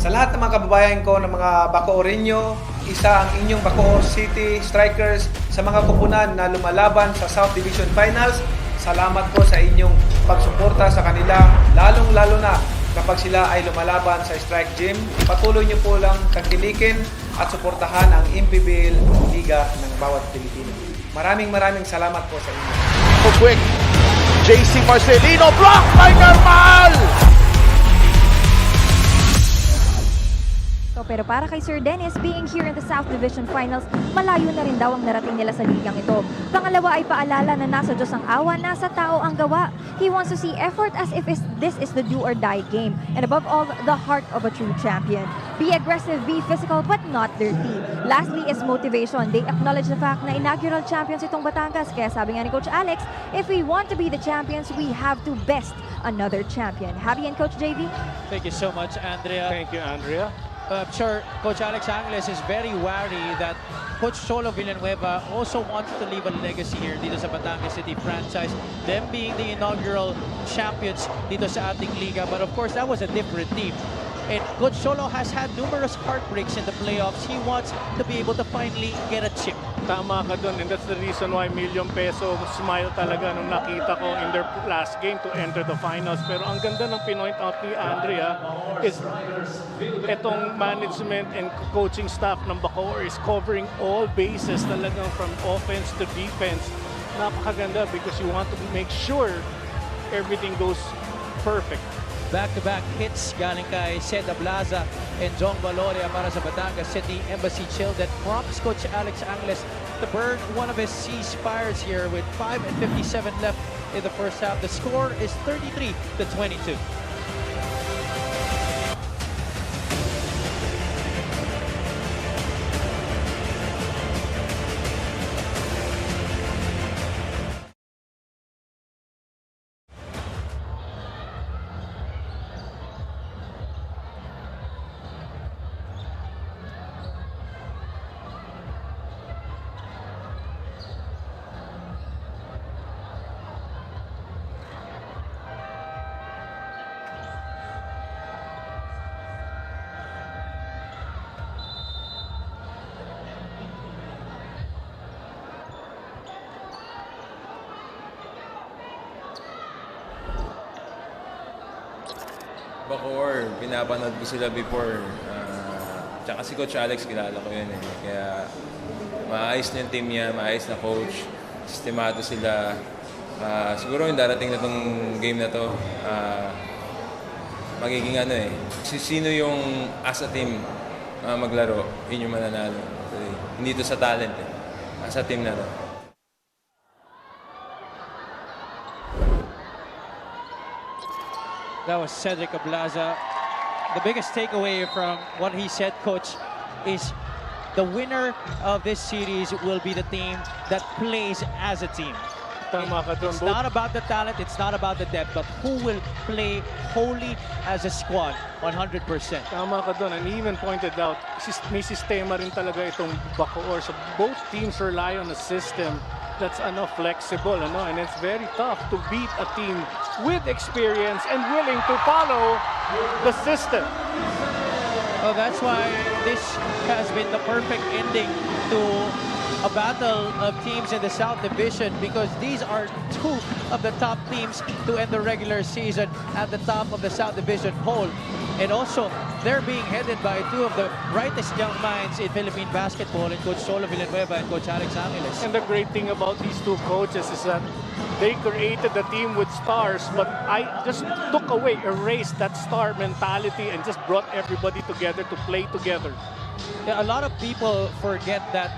Sa lahat ng mga kababayan ko ng mga Bacooreño, isa ang inyong Bacoor City Strikers sa mga kupunan na lumalaban sa South Division Finals. Salamat po sa inyong pagsuporta sa kanila, lalong-lalo na kapag sila ay lumalaban sa Strike Gym. Patuloy niyo po lang tangkilikin at suportahan ang Mpbl Liga ng bawat Pilipino. Maraming salamat po sa inyo. Quick, JC Marcelino, blocked by Carmal! Pero para kay Sir Dennis, being here in the South Division Finals, malayo na rin daw ang narating nila sa ligang ito. Pangalawa ay paalala na nasa Diyos ang awa, nasa tao ang gawa. He wants to see effort as if this is the do or die game. And above all, the heart of a true champion. Be aggressive, be physical, but not dirty. Lastly is motivation. They acknowledge the fact na inaugural champions itong Batangas. Kaya sabi nga ni Coach Alex, if we want to be the champions, we have to best another champion. Happy and Coach JV? Thank you so much, Andrea. Thank you, Andrea. I'm sure Coach Alex Angles is very wary that Coach Cholo Villanueva also wants to leave a legacy here dito sa Batangas City franchise. Them being the inaugural champions dito sa ating liga. But of course, that was a different team. And Coach Cholo has had numerous heartbreaks in the playoffs. He wants to be able to finally get a chip. Tama ka dun, and that's the reason why Million Peso smile talaga nung nakita ko in their last game to enter the finals. Pero ang ganda ng pinoint out ni Andrea is etong management and coaching staff ng Bacoor is covering all bases talagang from offense to defense. Napakaganda because you want to make sure everything goes perfect. Back-to-back hits galing kay Sed Ablaza and Jong Valoria para sa Batangas City Embassy Chill that prompts Coach Alex Angles to burn one of his ceasefires here with 5:57 left in the first half. The score is 33-22. Bacoor, pinapanood ko sila before. Tsaka si Coach Alex, kilala ko yun eh. Kaya maayos na yung team niya, maayos na coach. Sistemado sila. Siguro yung darating na tong game na to, magiging ano eh. Sino yung as a team maglaro, yun yung mananalo. Hindi to sa talent eh. As a team na to. That was Cedric Ablaza. The biggest takeaway from what he said, Coach, is the winner of this series will be the team that plays as a team. It's not about the talent, it's not about the depth, but who will play wholly as a squad, 100%. Tama ka doon, and he even pointed out, may sistema rin talaga itong Bacoor. So both teams rely on a system that's flexible, and it's very tough to beat a team with experience and willing to follow the system. Well, that's why this has been the perfect ending to a battle of teams in the South Division, because these are two of the top teams to end the regular season at the top of the South Division poll. And also, they're being headed by two of the brightest young minds in Philippine basketball, and Coach Cholo Villanueva and Coach Alex Angeles. And the great thing about these two coaches is that they created the team with stars, but I just erased that star mentality and just brought everybody together to play together. Yeah, a lot of people forget that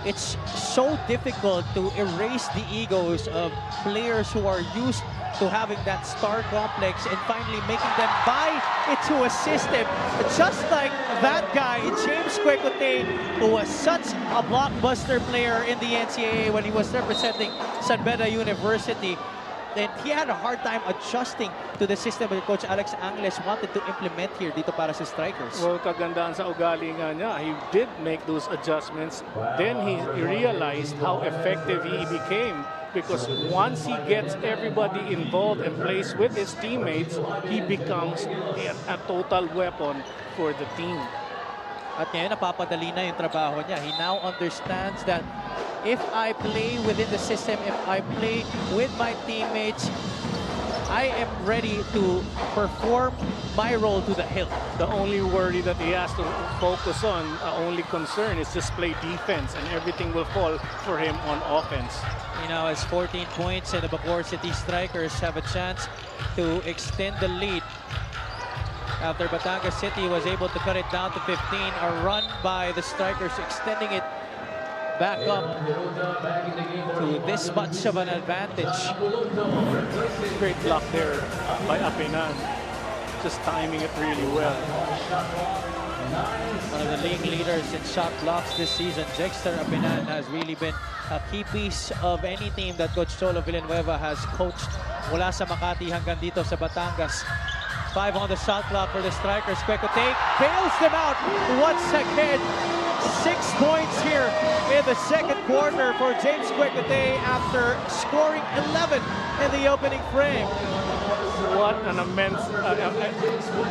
it's so difficult to erase the egos of players who are used to having that star complex and finally making them buy into a system. Just like that guy, James Quecote, who was such a blockbuster player in the NCAA when he was representing San Beda University. And he had a hard time adjusting to the system that Coach Alex Angles wanted to implement here dito para sa Strikers. Well, kagandaan sa ugali nga niya, he did make those adjustments. Then he realized how effective he became, because once he gets everybody involved and plays with his teammates, he becomes a total weapon for the team. At ngayon, napapadali na yung trabaho niya. He now understands that if I play within the system, if I play with my teammates, I am ready to perform my role to the hilt. The only worry that he has to focus on, only concern, is just play defense, and everything will fall for him on offense. He now has 14 points, and the Bacoor City Strikers have a chance to extend the lead. After Batangas City was able to cut it down to 15, a run by the Strikers extending it back up to this much of an advantage. Great block there by Apinan. Just timing it really well. One of the league leaders in shot blocks this season, Dexter Apinan, has really been a key piece of any team that Coach Cholo Villanueva has coached mula sa Makati hanggang dito sa Batangas. 5 on the shot clock for the Strikers. Quecote bails them out once again. 6 points here in the second quarter for James Quecote after scoring 11 in the opening frame. What had an immense,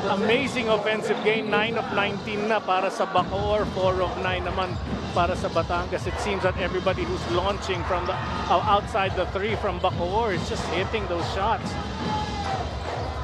amazing offensive game. 9 of 19 na para sa Bacoor, 4 of 9 naman para sa Batangas. It seems that everybody who's launching from the outside the three from Bacoor is just hitting those shots.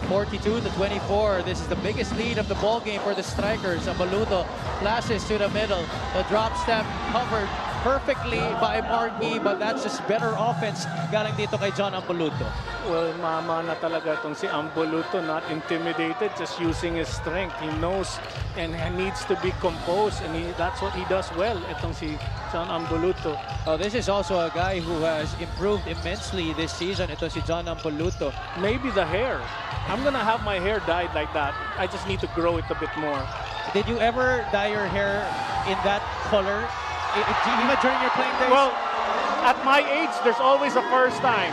42-24. This is the biggest lead of the ball game for the Strikers. Abaluto flashes to the middle. The drop step covered perfectly by Marky, but that's just better offense galing dito kay John Abaluto. Well, mama na talaga itong si Abaluto, not intimidated, just using his strength. He knows and needs to be composed, and that's what he does well, itong si John Abaluto. Oh, this is also a guy who has improved immensely this season. Ito si John Abaluto. Maybe the hair. I'm gonna have my hair dyed like that. I just need to grow it a bit more. Did you ever dye your hair in that color? Even during your playing days? Well, at my age, there's always a first time.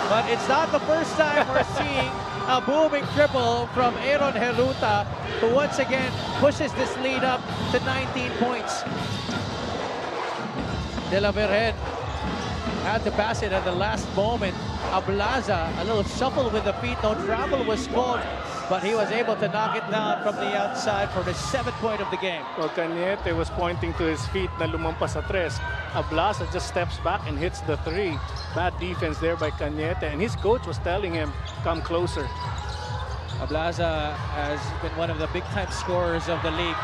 But it's not the first time we're seeing a booming triple from Aaron Heruta, who once again pushes this lead up to 19 points. De La Virgen had to pass it at the last moment. Ablaza, a little shuffle with the feet, no travel was called, but he was able to knock it down from the outside for the 7th point of the game. Well, Cañete was pointing to his feet na lumampas sa tres. Ablaza just steps back and hits the 3. Bad defense there by Cañete, and his coach was telling him, come closer. Ablaza has been one of the big-time scorers of the league.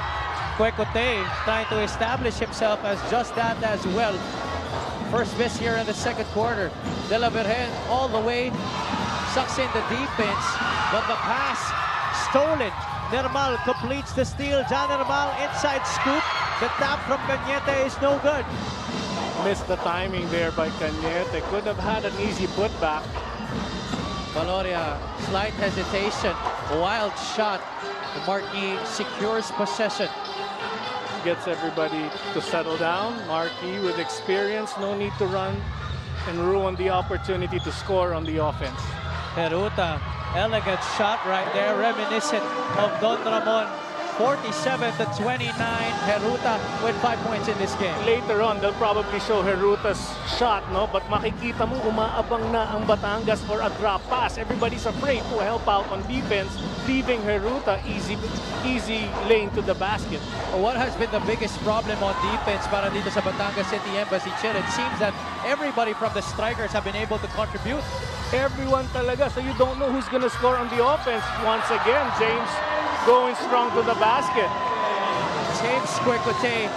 Kwekote trying to establish himself as just that as well. First miss here in the second quarter. De La Virgen all the way, sucks in the defense, but the pass stolen. Nermal completes the steal. John Nermal inside scoop. The tap from Cañete is no good. Missed the timing there by Cañete. Could have had an easy putback. Valoria, slight hesitation. A wild shot. The Marquis secures possession. Gets everybody to settle down. Marquis with experience, no need to run and ruin the opportunity to score on the offense. Heruta, elegant shot right there, reminiscent of Don Ramon. 47-29, Heruta with 5 points in this game. Later on, they'll probably show Heruta's shot, no? But makikita mo, umaabang na ang Batangas for a drop pass. Everybody's afraid to help out on defense, leaving Heruta easy lane to the basket. What has been the biggest problem on defense para dito sa Batangas City Embassy, Chill? It seems that everybody from the Strikers have been able to contribute. Everyone talaga, so you don't know who's gonna score on the offense. Once again, James going strong to the basket. James Kwekote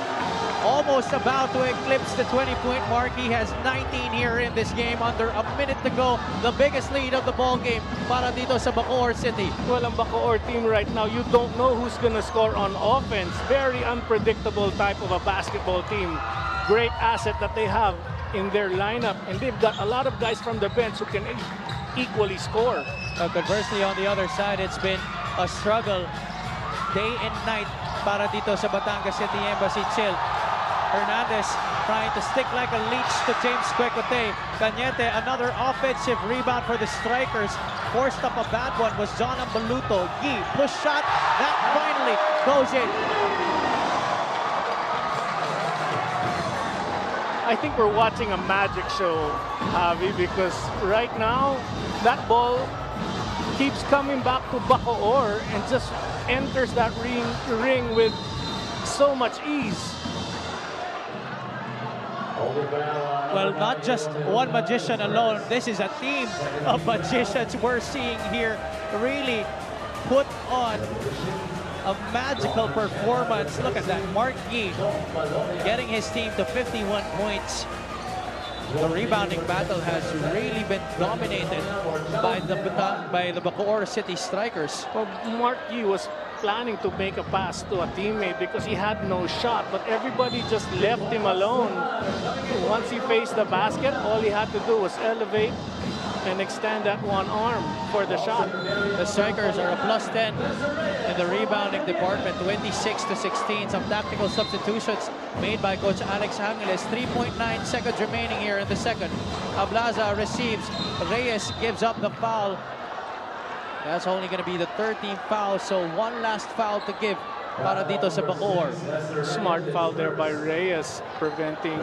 almost about to eclipse the 20-point mark. He has 19 here in this game. Under a minute to go, the biggest lead of the ball game para dito sa Bacoor City. Well, ang Bacoor team right now, you don't know who's gonna score on offense. Very unpredictable type of a basketball team. Great asset that they have in their lineup, and they've got a lot of guys from the bench who can equally score. Conversely, on the other side, it's been a struggle day and night para dito sa Batangas City Embassy. Chill. Hernandez trying to stick like a leech to James Kwekote. Cañete, another offensive rebound for the Strikers. Forced up a bad one was John Abaluto. Yi, push shot, that finally goes in. I think we're watching a magic show, Javi, because right now, that ball keeps coming back to Bacoor and just enters that ring with so much ease. Well, not just one magician alone. This is a team of magicians we're seeing here really put on a magical performance. Look at that. Mark Yi getting his team to 51 points. The rebounding battle has really been dominated by the Bacoor City Strikers. Well, Mark Yi was planning to make a pass to a teammate because he had no shot, but everybody just left him alone. Once he faced the basket, all he had to do was elevate and extend that one arm for the shot. The Strikers are a +10 in the rebounding department, 26-16. Some tactical substitutions made by Coach Alex Angeles. 3.9 seconds remaining here in the second. Ablaza receives. Reyes gives up the foul. That's only going to be the 13th foul, so one last foul to give para dito sa Bacoor. Smart foul there by Reyes, preventing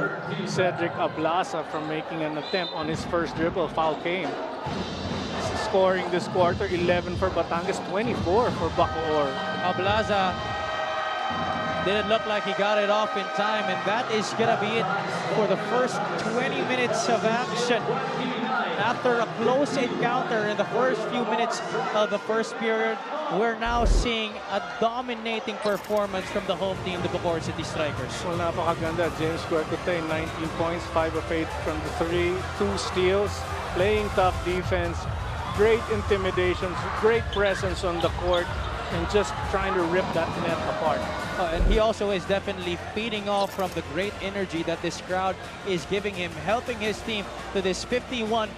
Cedric Ablaza from making an attempt on his first dribble. Foul came. scoring this quarter. 11 for Batangas, 24 for Bacoor. Ablaza didn't look like he got it off in time, and that is gonna be it for the first 20 minutes of action. After a close encounter in the first few minutes of the first period, we're now seeing a dominating performance from the home team, the Bacoor City Strikers. Well, napakaganda. James Cuercote, 19 points, 5 of 8 from the 3, 2 steals, playing tough defense, great intimidation, great presence on the court, and just trying to rip that net apart. And he also is definitely feeding off from the great energy that this crowd is giving him, helping his team to this 51-29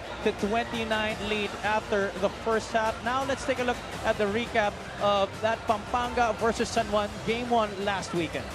lead after the first half. Now let's take a look at the recap of that Pampanga versus San Juan Game 1 last weekend.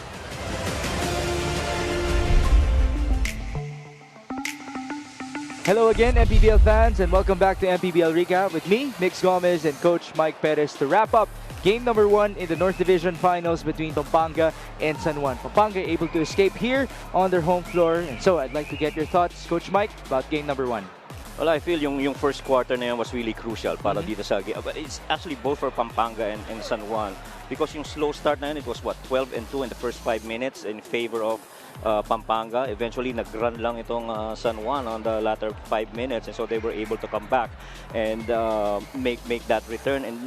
Hello again, Mpbl fans, and welcome back to Mpbl Recap with me, Mix Gomez, and Coach Mike Perez to wrap up game number 1 in the North Division Finals between Pampanga and San Juan. Pampanga able to escape here on their home floor, and so I'd like to get your thoughts, Coach Mike, about game number 1. Well, I feel yung first quarter na yun was really crucial para dito sa game. But it's actually both for Pampanga and San Juan because yung slow start na yun, it was what, 12-2 in the first 5 minutes in favor of Pampanga. Eventually, nag-run lang itong San Juan on the latter 5 minutes, and so they were able to come back and make that return and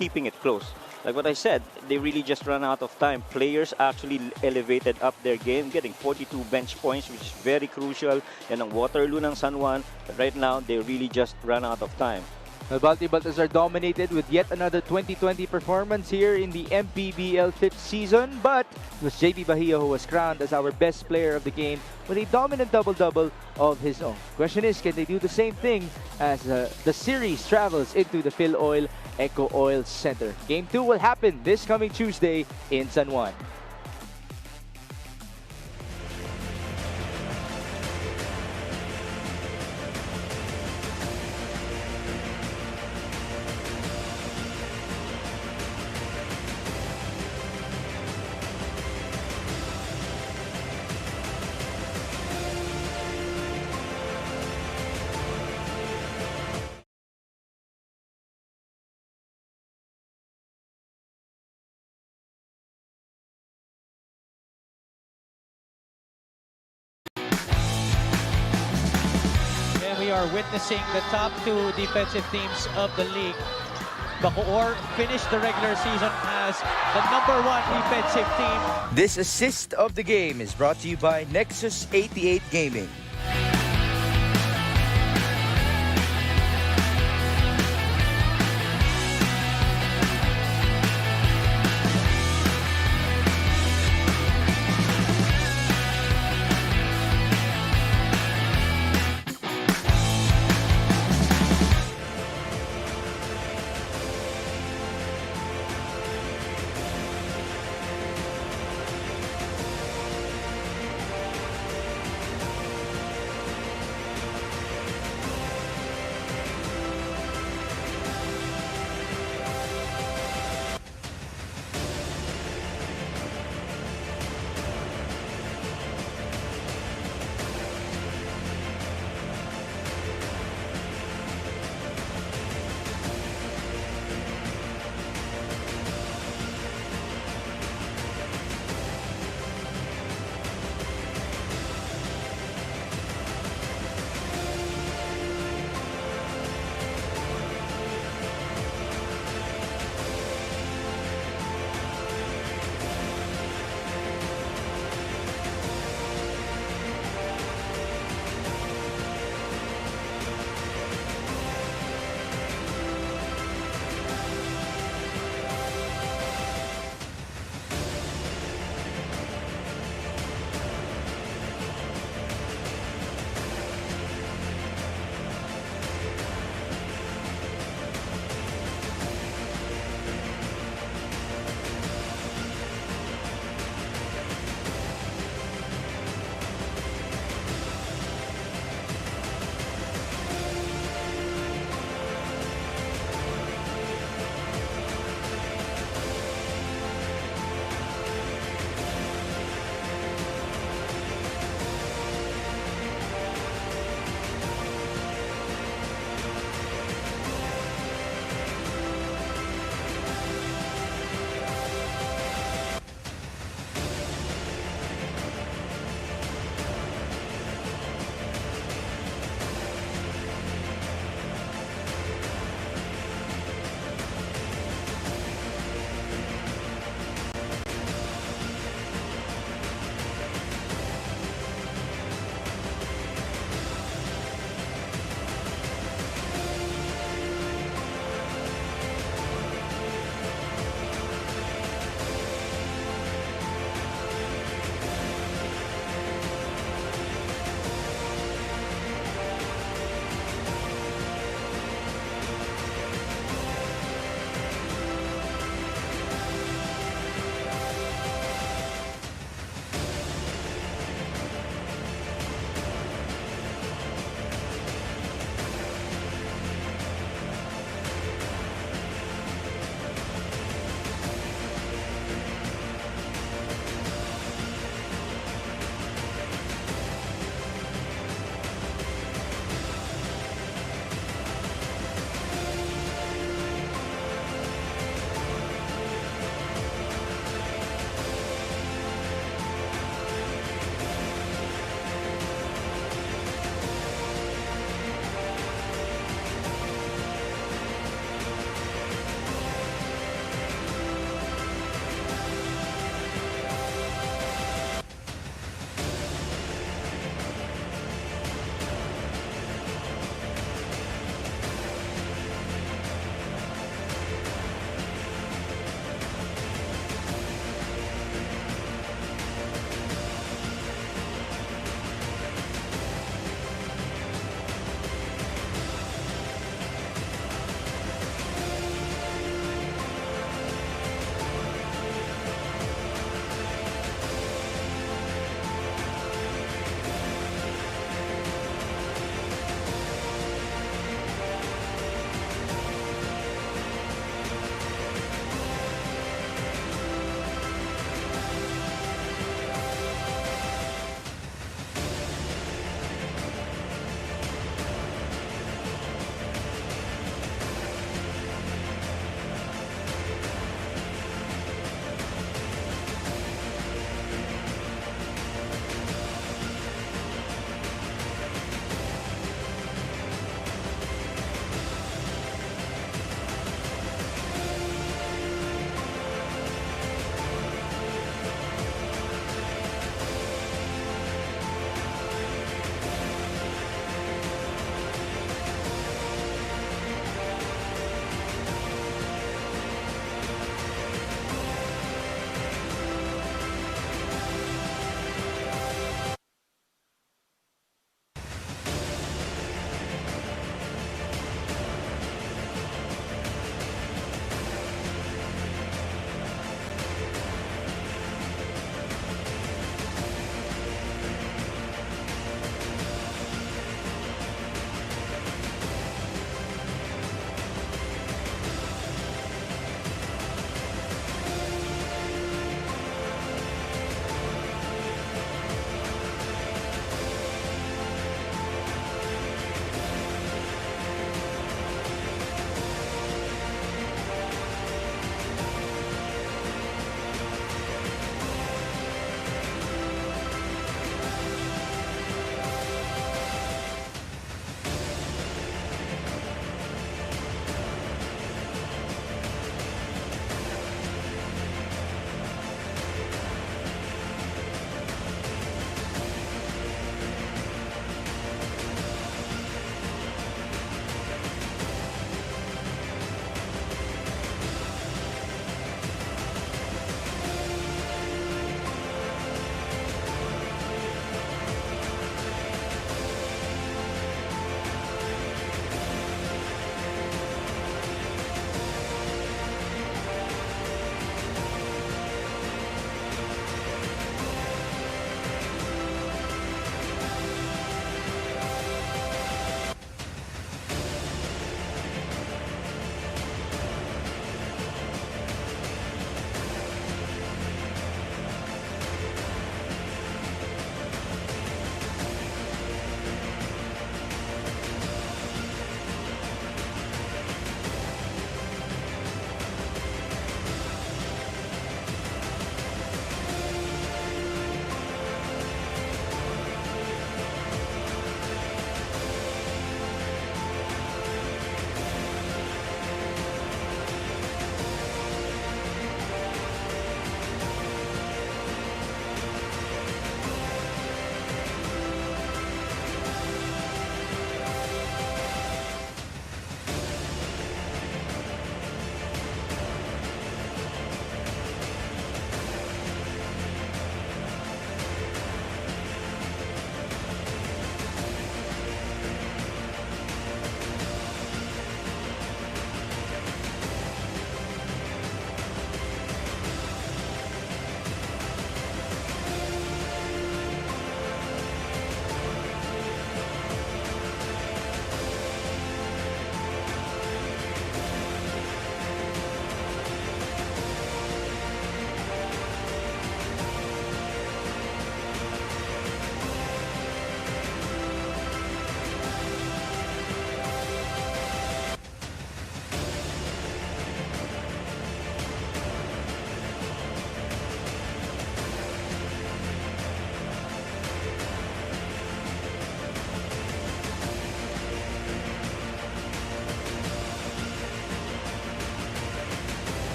keeping it close. Like what I said, they really just ran out of time. Players actually elevated up their game, getting 42 bench points, which is very crucial. Yan ang Waterloo ng San Juan. But right now, they really just ran out of time. The Balti Baltas are dominated with yet another 2020 performance here in the Mpbl 5th season, but it was JB Bahia who was crowned as our best player of the game with a dominant double-double of his own. Question is, can they do the same thing as the series travels into the Phil Oil Eco Oil Center? Game 2 will happen this coming Tuesday in San Juan. We are witnessing the top 2 defensive teams of the league. Bacoor finished the regular season as the #1 defensive team. This assist of the game is brought to you by Nexus 88 Gaming.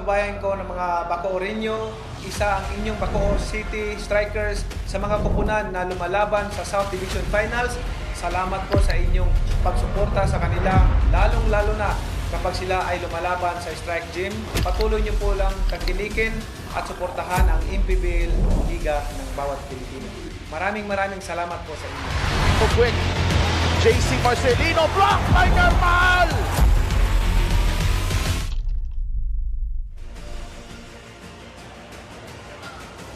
kababayan ko ng mga Bacooreño, isa ang inyong Bacoor City Strikers sa mga kupunan na lumalaban sa South Division Finals. Salamat po sa inyong pagsuporta sa kanila, lalong-lalo na kapag sila ay lumalaban sa Strike Gym. Patuloy niyo po lang tangkilikin at suportahan ang Mpbl Liga ng bawat Pilipino. Maraming salamat po sa inyo. Quick, JC Marcelino, block by Normal!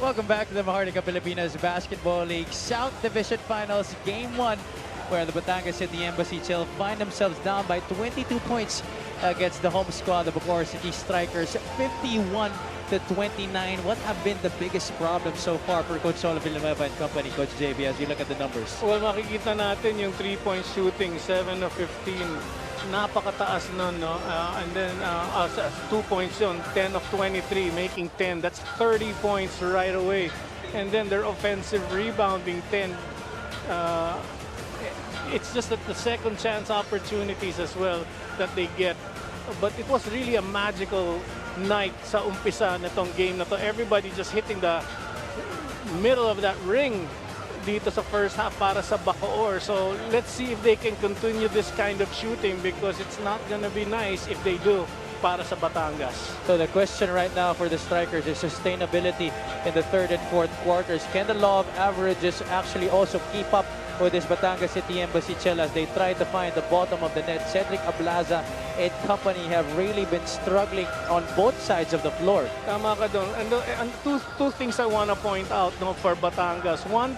Welcome back to the Maharlika Pilipinas Basketball League South Division Finals Game 1, where the Batangas City Embassy Chill find themselves down by 22 points against the home squad, the Bacoor City Strikers, 51-29. What have been the biggest problems so far for Coach Solo Villanueva and company, Coach JB, as you look at the numbers? Well, makikita natin yung 3-point shooting, 7 of 15. Napakataas nun, no? And then 2 points yun, 10 of 23, making 10. That's 30 points right away. And then their offensive rebounding, 10. It's just that the second chance opportunities as well that they get. But it was really a magical night sa umpisa nitong game na to. Everybody just hitting the middle of that ring dito sa first half para sa Bacoor. So let's see if they can continue this kind of shooting, because it's not gonna be nice if they do para sa Batangas. So the question right now for the Strikers is sustainability in the third and fourth quarters. Can the law of averages actually also keep up with this Batangas City Embassy Chill as they try to find the bottom of the net? Cedric Ablaza and company have really been struggling on both sides of the floor. Tama ka doon. And two things I want to point out, no, for Batangas. One,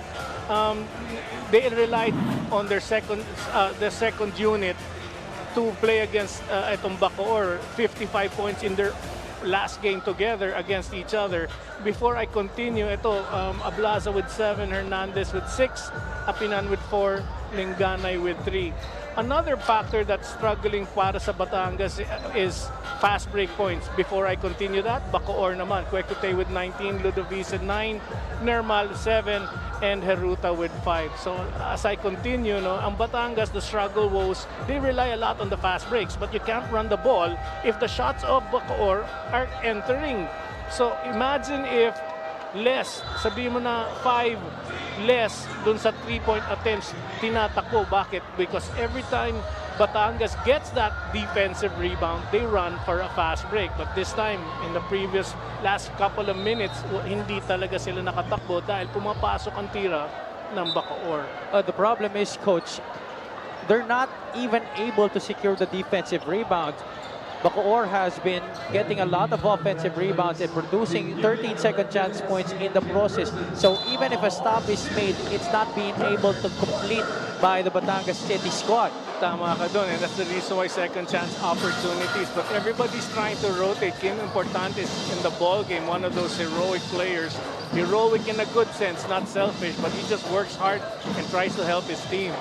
they relied on their second unit to play against itong Bacoor, 55 points in their last game together against each other. Before I continue, ito, Ablaza with 7, Hernandez with 6, Apinan with 4, Linganay with 3. Another factor that's struggling para sa Batangas is fast break points. Before I continue that, Bacoor naman, Kwekute with 19, Ludovice 9, Nermal 7, and Heruta with 5. So as I continue, no, ang Batangas, the struggle was they rely a lot on the fast breaks, but you can't run the ball if the shots of Bacoor are entering. So imagine if less, sabihin mo na 5 less dun sa 3-point attempts tinatakbo. Bakit? Because every time Batangas gets that defensive rebound, they run for a fast break. But this time, in the previous last couple of minutes, hindi talaga sila nakatakbo dahil pumapasok ang tira ng Bacoor. The problem is, Coach, they're not even able to secure the defensive rebound. Bacoor has been getting a lot of offensive rebounds and producing 13 second chance points in the process. So even if a stop is made, it's not being able to complete by the Batangas City squad. Tama ka doon, and that's the reason why second chance opportunities. But everybody's trying to rotate. Kim Importante is in the ball game, one of those heroic players. Heroic in a good sense, not selfish, but he just works hard and tries to help his team.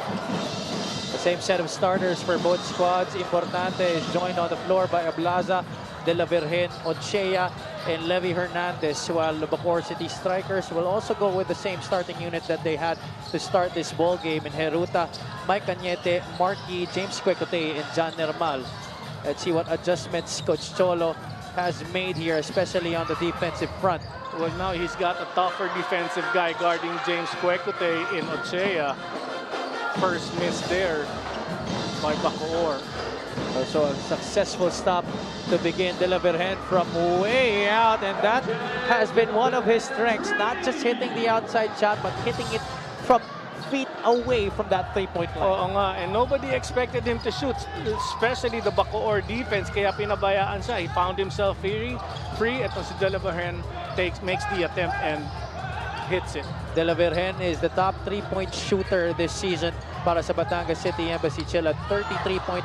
The same set of starters for both squads. Importante is joined on the floor by Ablaza, De La Virgen, Ochea, and Levy Hernandez, while the Bacoor City Strikers will also go with the same starting unit that they had to start this ball game in Heruta, Mike Cañete, Marky, James Kwekute, and John Nermal. Let's see what adjustments Coach Cholo has made here, especially on the defensive front. Well, now he's got a tougher defensive guy guarding James Kwekute in Ochea. First miss there by Bacoor. So a successful stop to begin. De La Virgen from way out, and that has been one of his strengths. Not just hitting the outside shot, but hitting it from feet away from that three-point line. Oo nga, and nobody expected him to shoot, especially the Bacoor defense, kaya pinabayaan siya. He found himself free. Ito si De La Virgen makes the attempt and hits it. De La Virgen is the top three-point shooter this season para sa Batangas City Embassy Chill at 33.3%.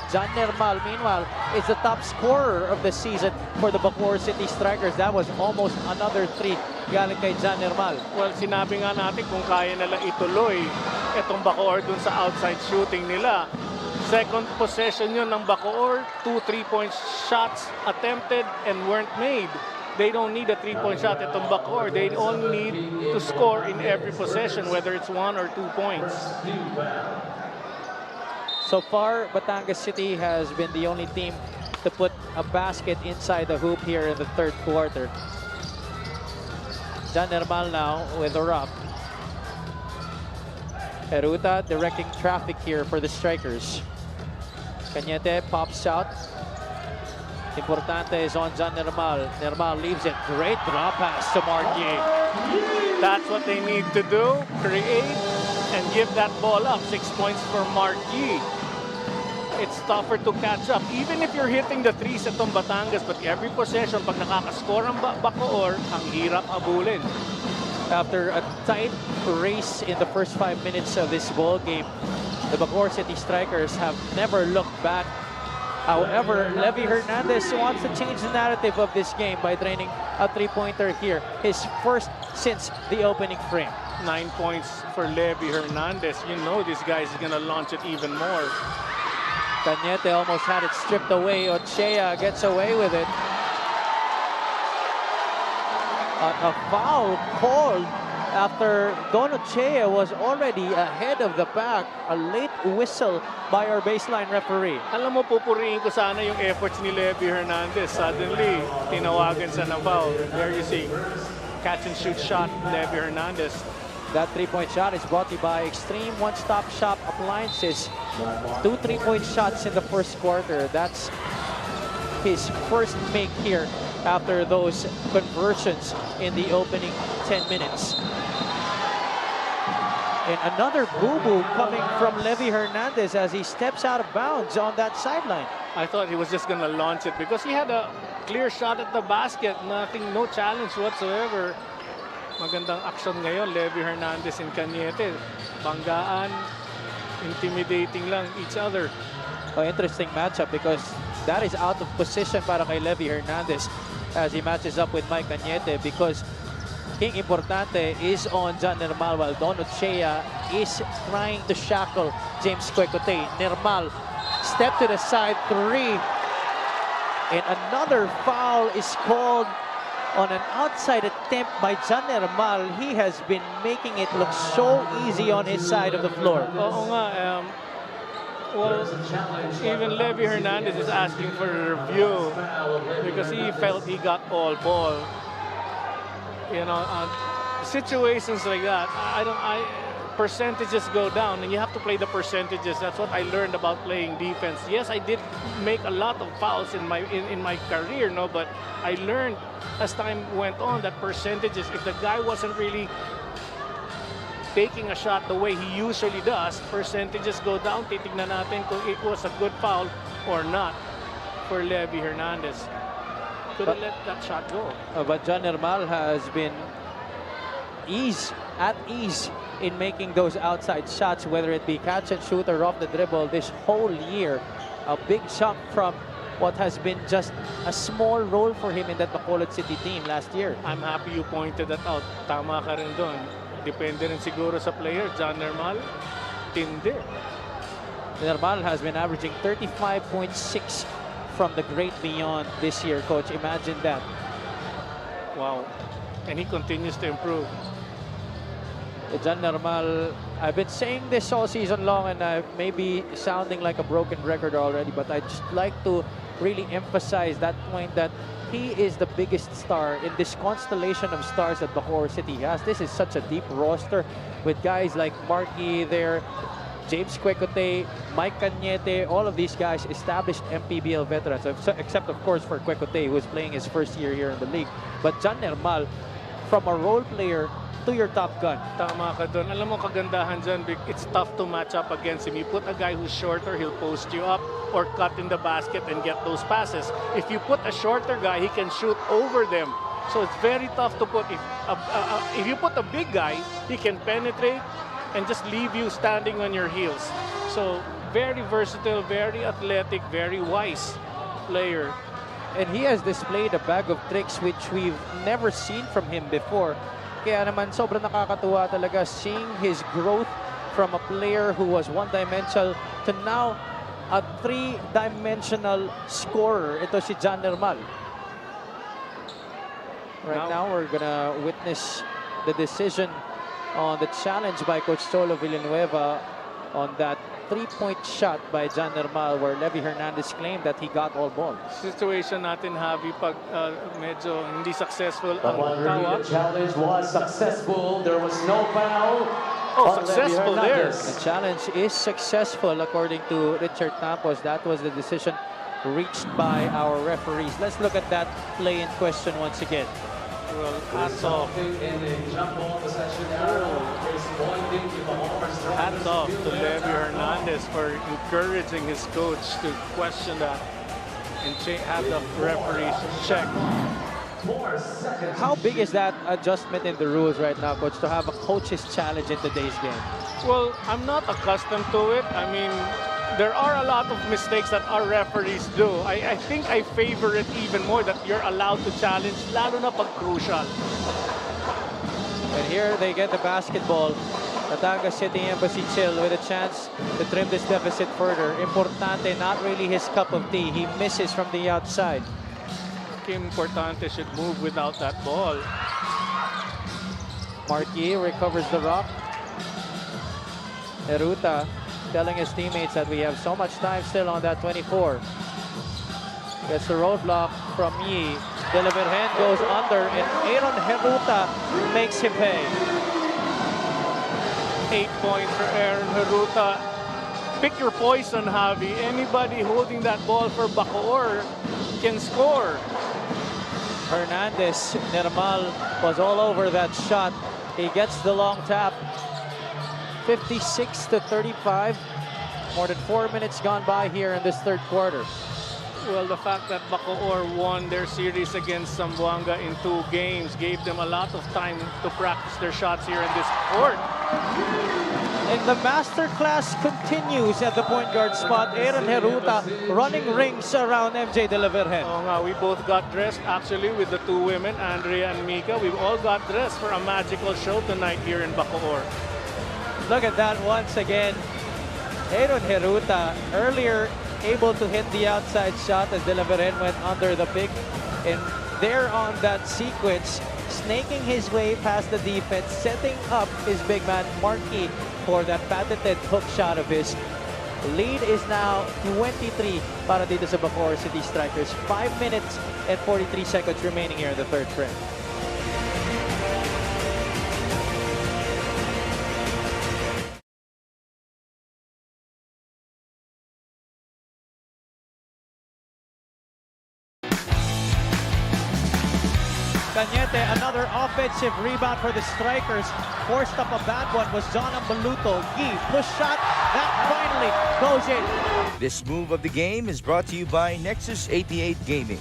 John Nermal, meanwhile, is the top scorer of the season for the Bacoor City Strikers. That was almost another 3 galing kay John Nermal. Well, sinabi nga natin kung kaya nila ituloy itong Bacoor dun sa outside shooting nila. Second possession yun ng Bacoor, 2 3-point shots attempted and weren't made. They don't need a 3-point shot itong Bacoor. They only need to score in every possession, whether it's 1 or 2 points. So far, Batangas City has been the only team to put a basket inside the hoop here in the third quarter. John Nermal now with the rock. Peruta directing traffic here for the strikers. Cañete pops out. Importante is on John Nermal. Nermal leaves it. Great drop pass to Marquis. That's what they need to do. Create and give that ball up. 6 points for Marquis. It's tougher to catch up. Even if you're hitting the threes at Batangas, but every possession, pag nakakascore ang Bacoor, ang hirap habulin. After a tight race in the first 5 minutes of this ball game, the Bacoor City Strikers have never looked back. However, Levy Hernandez wants to change the narrative of this game by draining a three-pointer here, his first since the opening frame. 9 points for Levy Hernandez. You know this guy is gonna launch it even more. Cañete almost had it stripped away. Ochea gets away with it. A foul called after Don Ochea was already ahead of the pack. A late whistle by our baseline referee. Alam mo, pupurihin ko sana yung efforts ni Levy Hernandez. Suddenly, tinawagan sa na foul. There you see, catch and shoot shot, Levy Hernandez. That three-point shot is brought to you by Extreme One-Stop Shop Appliances. 2 3-point shots in the first quarter. That's his first make here after those conversions in the opening 10 minutes. And another boo-boo coming from Levy Hernandez as he steps out of bounds on that sideline. I thought he was just going to launch it because he had a clear shot at the basket. No challenge whatsoever. Magandang action ngayon, Levy Hernandez and Cañete. Banggaan, intimidating lang each other. Interesting matchup because that is out of position para kay Levy Hernandez as he matches up with Mike Cañete because King Importante is on John Nermal while Don Ochea is trying to shackle James Quecote. Nermal, step to the side, 3. And another foul is called on an outside attempt by John Nermal. He has been making it look so easy on his side of the floor. Oo nga, well, even Levy Hernandez is asking for a review because he felt he got all ball. You know, situations like that, percentages go down and you have to play the percentages. That's what I learned about playing defense. Yes, I did make a lot of fouls in my career, no, but I learned as time went on that percentages, if the guy wasn't really taking a shot the way he usually does, percentages go down. Titignan natin kung it was a good foul or not for Levy Hernandez. Could have let that shot go. But John Nermal has been at ease in making those outside shots, whether it be catch and shoot or off the dribble this whole year. A big jump from what has been just a small role for him in that Bacolod City team last year. I'm happy you pointed that out. Tama ka rin doon. Depende rin siguro sa player. John Nermal, tindi. Nermal has been averaging 35.6 from the great beyond this year, Coach. Imagine that. Wow. And he continues to improve. John Nermal, I've been saying this all season long and I may be sounding like a broken record already, but I just like to really emphasize that point that he is the biggest star in this constellation of stars that Bacoor City has. This is such a deep roster with guys like Marquis there, James Quecote, Mike Cañete, all of these guys established Mpbl veterans, except of course for Quecote, who is playing his first year here in the league. But John Nermal, from a role player to your top gun. Tama ka doon. Alam mo kagandahan dyan, it's tough to match up against him. You put a guy who's shorter, he'll post you up or cut in the basket and get those passes. If you put a shorter guy, he can shoot over them. So it's very tough to put. If you put a big guy, he can penetrate and just leave you standing on your heels. So very versatile, very athletic, very wise player. And he has displayed a bag of tricks which we've never seen from him before. Kaya naman sobrang nakakatuwa talaga seeing his growth from a player who was one-dimensional to now a three-dimensional scorer. Ito si John Nermal. Right now we're gonna witness the decision on the challenge by Coach Cholo Villanueva on that three-point shot by John Normal where Levy Hernandez claimed that he got all ball. Situation natin, Javi, pag medyo hindi successful The ang one tawag. challenge was successful. There was no foul. Oh, successful there. The challenge is successful according to Richard Campos. That was the decision reached by our referees. Let's look at that play in question once again. Well, hats off. Hats off to Levy Hernandez for encouraging his coach to question that and have the referees check. How big is that adjustment in the rules right now, Coach, to have a coach's challenge in today's game? Well, I'm not accustomed to it. I mean, there are a lot of mistakes that our referees do. I think I favor it even more that you're allowed to challenge, lalo na pag crucial. And here they get the basketball. Batangas City Embassy Chill with a chance to trim this deficit further. Importante, not really his cup of tea. He misses from the outside. Kim Importante should move without that ball. Marquis recovers the rock. Heruta telling his teammates that we have so much time still on that 24. Gets the roadblock from Yi. Deliverhen goes under and Aaron Heruta makes him pay. 8 points for Aaron Heruta. Pick your poison, Javi. Anybody holding that ball for Bacoor can score. Hernandez, Normal was all over that shot. He gets the long tap. 56-35. More than 4 minutes gone by here in this third quarter. Well, the fact that Bacoor won their series against Zamboanga in 2 games gave them a lot of time to practice their shots here in this court. And the masterclass continues at the point guard spot. Aaron Heruta running rings around MJ Deliverhen. Oh, nga, we both got dressed actually with the 2 women, Andrea and Mika. We've all got dressed for a magical show tonight here in Bacoor. Look at that once again. Aaron Heruta earlier able to hit the outside shot as Deliverhen went under the pick. And there on that sequence, snaking his way past the defense, setting up his big man Marquis for that patented hook shot of his. Lead is now 23 para dito sa Bacoor City Strikers. 5 minutes and 43 seconds remaining here in the third frame. Cañete, another offensive rebound for the Strikers. Forced up a bad one was John Ambaluto. Yi, push shot, that finally goes in. This move of the game is brought to you by Nexus 88 Gaming.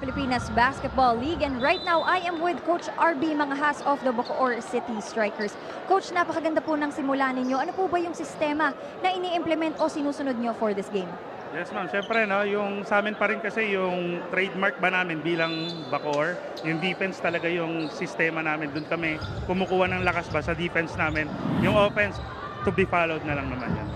Pilipinas Basketball League, and right now I am with Coach RB Mangahas of the Bacoor City Strikers. Coach, napakaganda po ng simula ninyo. Ano po ba yung sistema na ini-implement o sinusunod nyo for this game? Yes ma'am, syempre no, yung sa amin pa rin kasi yung trademark ba namin bilang Bacoor, yung defense talaga yung sistema namin. Doon kami kumukuha ng lakas ba sa defense namin. Yung offense, to be followed na lang naman yan.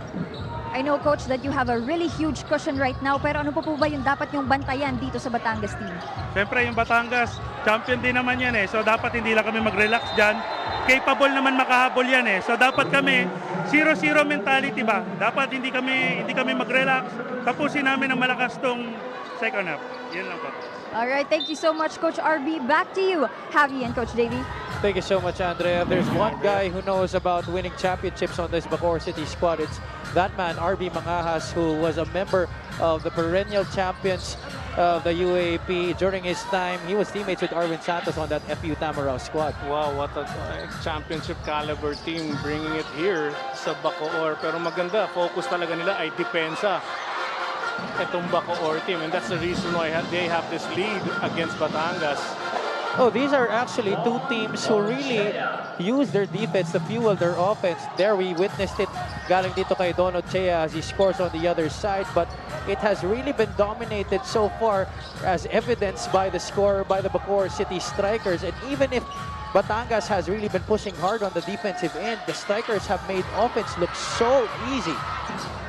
I know, Coach, that you have a really huge cushion right now, pero ano po ba yung dapat yung bantayan dito sa Batangas team? Siyempre, yung Batangas, champion din naman yan eh. So, dapat hindi lang kami mag-relax dyan. Capable naman makahabol yan eh. So, dapat kami 0-0 mentality ba? Dapat hindi kami mag-relax. Tapusin namin ang malakas tong second half. Yan lang po. Alright, thank you so much, Coach RB. Back to you, Javi and Coach Davey. Thank you so much, Andrea. There's one guy who knows about winning championships on this Bacoor City squad. It's that man, RB Mangahas, who was a member of the perennial champions of the UAAP. During his time, he was teammates with Arvin Santos on that FU Tamaraw squad. Wow, what a championship caliber team bringing it here sa Bacoor. Pero maganda, focus talaga nila ay depensa. Itong Bacoor team, and that's the reason why they have this lead against Batangas. Oh, these are actually 2 teams who really use their defense to fuel their offense. There we witnessed it galing dito kay Don Ochea as he scores on the other side, but it has really been dominated so far as evidenced by the score by the Bacoor City Strikers. And even if Batangas has really been pushing hard on the defensive end, the Strikers have made offense look so easy.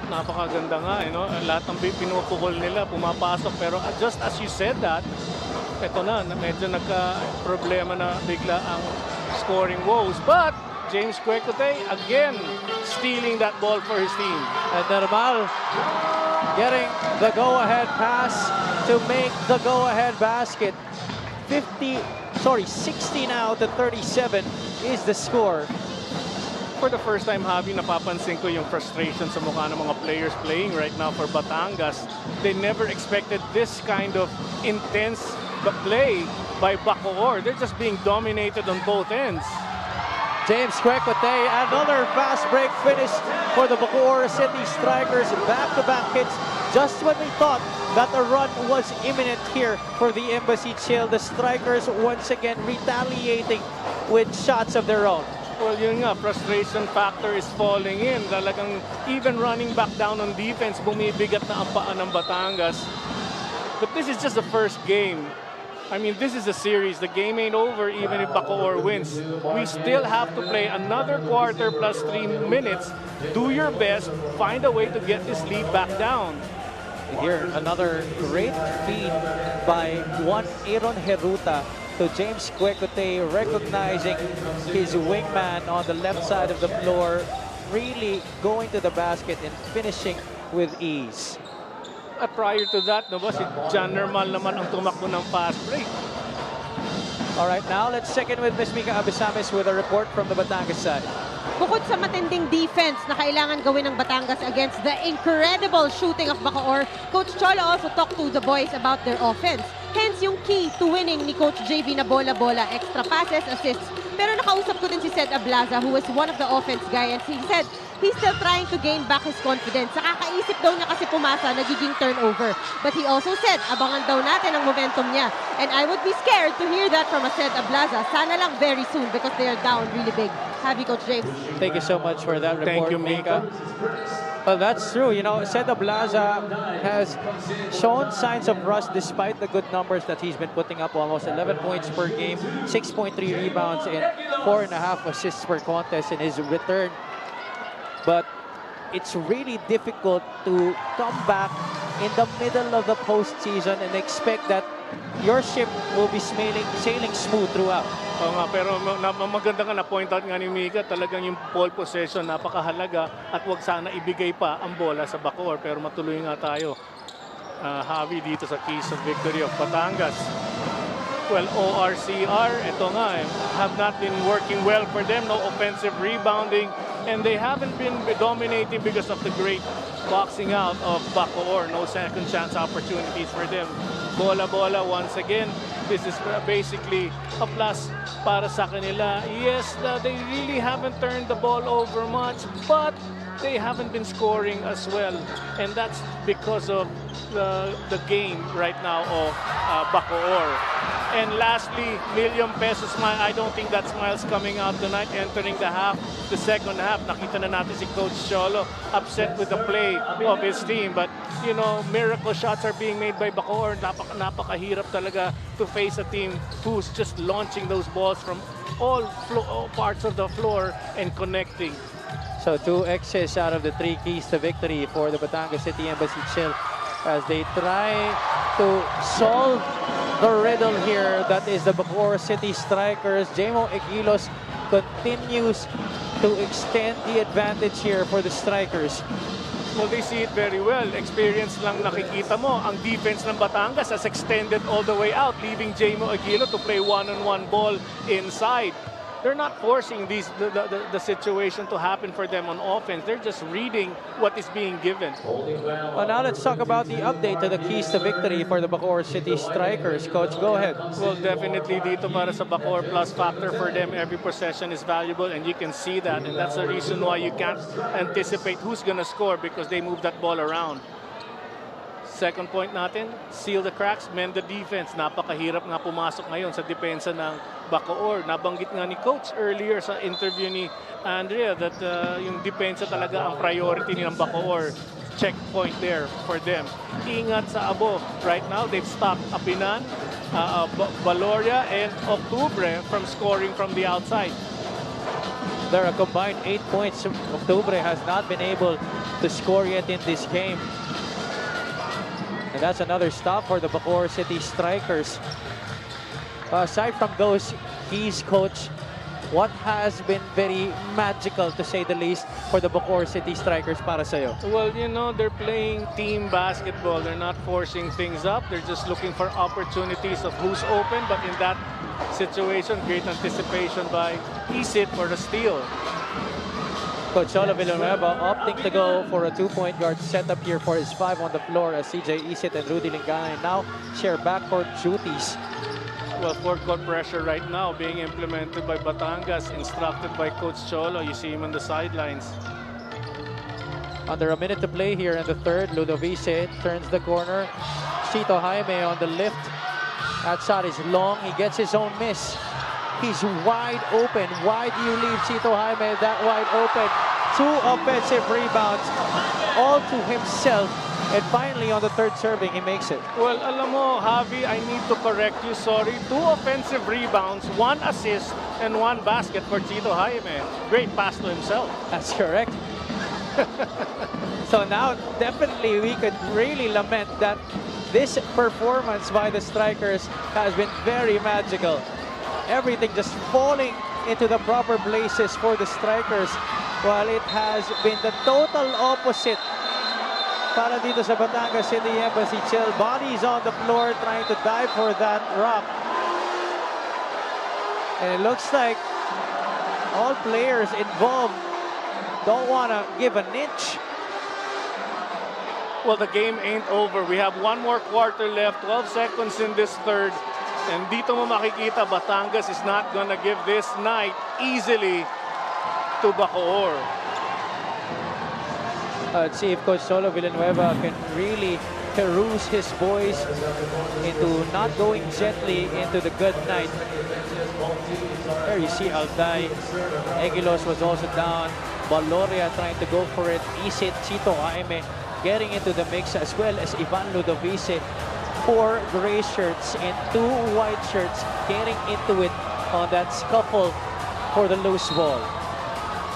napakaganda nga, lahat ng pinupukol nila, pumapasok. Pero just as you said that, ito na, medyo nagka-problema na bigla ang scoring woes. But James Quecote, again, stealing that ball for his team. And Normal getting the go-ahead pass to make the go-ahead basket. 60 now to 37 is the score. For the first time, Javi, napapansin ko yung frustration sa mukha ng mga players playing right now for Batangas. They never expected this kind of intense play by Bacoor. They're just being dominated on both ends. James Quecote, another fast break finish for the Bacoor City Strikers. Back-to-back hits just when we thought that a run was imminent here for the Embassy Chill. The Strikers once again retaliating with shots of their own. Well, yun nga, frustration factor is falling in. Talagang even running back down on defense, bumibigat na ang paa ng Batangas. But this is just the first game. I mean, this is a series. The game ain't over even if Bacoor wins. We still have to play another quarter plus 3 minutes. Do your best. Find a way to get this lead back down. Here, another great feed by one Aaron Heruta to James Quecote, recognizing his wingman on the left side of the floor, really going to the basket and finishing with ease. At prior to that, si John Normal naman ang tumakbo ng fast break. All right, now let's check in with Ms. Mika Abisames with a report from the Batangas side. Bukod sa matinding defense na kailangan gawin ng Batangas against the incredible shooting of Bacoor, Coach Cholo also talked to the boys about their offense. Hence yung key to winning ni Coach JB na bola-bola, extra passes, assists. Pero nakausap ko din si Sed Ablaza, who is one of the offense guy, and he said he's still trying to gain back his confidence. Nakakaisip daw niya kasi pumasa, nagiging turnover. But he also said, abangan daw natin ang momentum niya. And I would be scared to hear that from a Sed Ablaza. Sana lang very soon because they are down really big. Happy Coach James. Thank you so much for that report, Thank you, Mika. Well, that's true. Sed Ablaza has shown signs of rust despite the good numbers that he's been putting up. Almost 11 points per game, 6.3 rebounds, and 4.5 assists per contest in his return. But it's really difficult to come back in the middle of the postseason and expect that your ship will be sailing smooth throughout. Oo nga, pero maganda nga na-point out nga ni Mika, talagang yung ball possession napakahalaga at wag sana ibigay pa ang bola sa Bacoor. Pero matuloy nga tayo, Javi, dito sa keys of victory of Batangas. Well, ORCR, ito nga, have not been working well for them. No offensive rebounding. And they haven't been dominating because of the great boxing out of Bacoor. No second chance opportunities for them. Bola-bola once again. This is basically a plus para sa kanila. Yes, they really haven't turned the ball over much, but they haven't been scoring as well. And that's because of the game right now of Bacoor. And lastly, million pesos smile. I don't think that smile's coming out tonight entering the second half. Nakita na natin si Coach Cholo upset with the play of his team. But, miracle shots are being made by Bacoor. Napakahirap talaga to face a team who's just launching those balls from all parts of the floor and connecting. So 2 X's out of the 3 keys to victory for the Batangas City Embassy Chill as they try to solve the riddle here. That is the Bacoor City Strikers. Jemo Equilos continues to extend the advantage here for the Strikers. Well, they see it very well. Experience lang nakikita mo. Ang defense ng Batangas has extended all the way out, leaving Jemo Aguilo to play one-on-one ball inside. They're not forcing the situation to happen for them on offense. They're just reading what is being given. Well, now let's talk about the update to the keys to victory for the Bacoor City Strikers. Coach, go ahead. Well, definitely dito para sa Bacoor, plus factor for them. Every possession is valuable and you can see that. And that's the reason why you can't anticipate who's gonna score because they move that ball around. Second point natin, seal the cracks, mend the defense. Napakahirap nga pumasok ngayon sa depensa ng Bacoor. Nabanggit nga ni Coach earlier sa interview ni Andrea that yung depensa talaga ang priority ng Bacoor. Checkpoint there for them. Ingat sa abo. Right now, they've stopped Apinan, Valoria, and Octubre from scoring from the outside. There are combined 8 points. Octubre has not been able to score yet in this game. And that's another stop for the Bacoor City Strikers. Aside from those keys, Coach, what has been very magical, to say the least, for the Bacoor City Strikers para sa'yo? Well, you know, they're playing team basketball. They're not forcing things up. They're just looking for opportunities of who's open. But in that situation, great anticipation by Isit for the steal. Coach Cholo Villanueva opting to go for a two-point guard setup here for his 5 on the floor as CJ Isit and Rudy Lingana now share backcourt duties. Well, four-court pressure right now being implemented by Batangas, instructed by Coach Cholo. You see him on the sidelines. Under a minute to play here in the third, Ludovice turns the corner. Chito Jaime on the lift. That shot is long. He gets his own miss. He's wide open. Why do you leave Chito Jaime that wide open? 2 offensive rebounds, all to himself. And finally, on the third serving, he makes it. Well, alam mo, Javi, I need to correct you. Sorry. 2 offensive rebounds, 1 assist, and 1 basket for Chito Jaime. Great pass to himself. That's correct. So now, definitely, we could really lament that this performance by the Strikers has been very magical. Everything just falling into the proper places for the Strikers, while it has been the total opposite para dito sa Batangas City Embassy. Chill bodies on the floor trying to dive for that rock. And it looks like all players involved don't want to give an inch. Well, the game ain't over. We have 1 more quarter left, 12 seconds in this third. And dito mo makikita, Batangas is not gonna give this night easily to Bacoor. Let's see if Coach Cholo Villanueva can really peruse his boys into not going gently into the good night. There you see Alday. Egilos was also down. Valoria trying to go for it. Isit, Chito Jaime getting into the mix, as well as Ivan Ludovice. 4 gray shirts and 2 white shirts getting into it on that scuffle for the loose ball.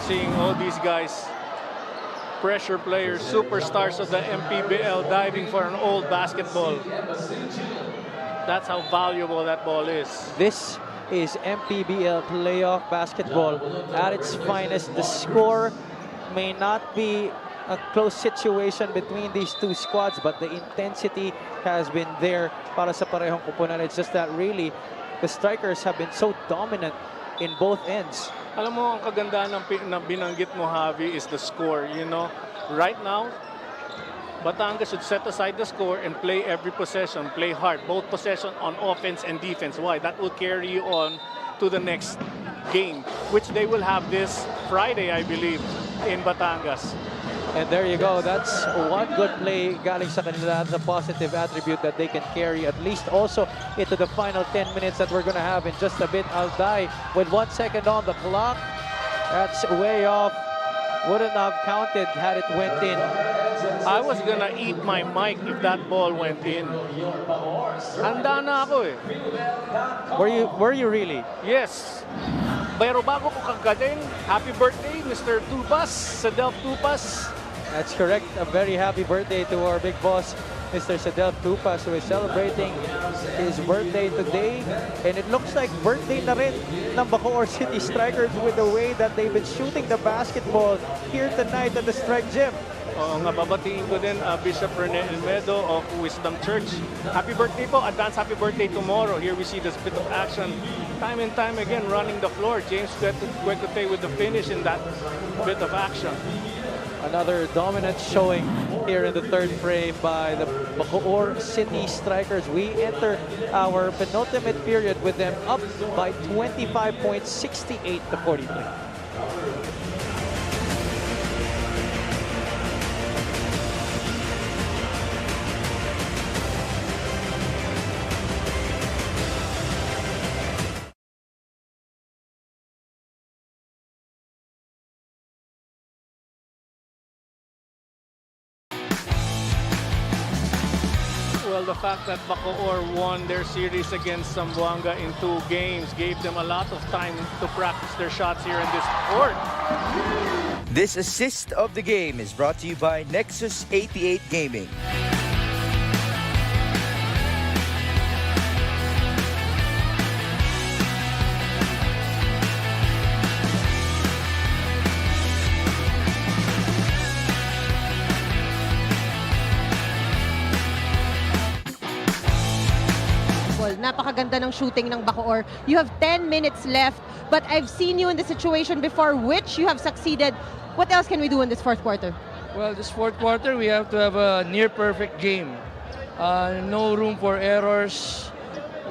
Seeing all these guys, pressure players, superstars of the Mpbl, diving for an old basketball. That's how valuable that ball is. This is Mpbl playoff basketball at its finest. The score may not be a close situation between these 2 squads, but the intensity has been there para sa parehong kupunan. It's just that really the Strikers have been so dominant in both ends. Alam mo, ang kagandahan ng binanggit mo, Javi, is the score. You know, right now, Batangas should set aside the score and play every possession, play hard, both possession on offense and defense. Why? That will carry you on to the next game, which they will have this Friday, I believe, in Batangas. And there you go. That's one good play galing sa kanila. That's a positive attribute that they can carry at least also into the final 10 minutes that we're going to have in just a bit. Alday with 1 second on the clock. That's way off. Wouldn't have counted had it went in. I was gonna eat my mic if that ball went in. Handa na ako eh. Were you really? Yes. Pero bago ko kagaling, happy birthday, Mr. Tupas, Sadelf Tupas. That's correct. A very happy birthday to our big boss, Mr. Sadelf Tupas, who is celebrating his birthday today. And it looks like birthday na rin ng Bacoor City Strikers with the way that they've been shooting the basketball here tonight at the Strike Gym. Oo nga, babatiin ko din Bishop Rene Elmedo of Wisdom Church. Happy birthday po. Advance happy birthday tomorrow. Here we see this bit of action. Time and time again running the floor. James Quecote with the finish in that bit of action. Another dominant showing here in the third frame by the Bacoor City Strikers. We enter our penultimate period with them up by 25 points, 68 to 43. Well, the fact that Bacoor won their series against Zamboanga in 2 games gave them a lot of time to practice their shots here in this court. This assist of the game is brought to you by Nexus 88 Gaming. Napakaganda ng shooting ng Bacoor. You have 10 minutes left, but I've seen you in the situation before which you have succeeded. What else can we do in this fourth quarter? Well, this fourth quarter, we have to have a near-perfect game. No room for errors.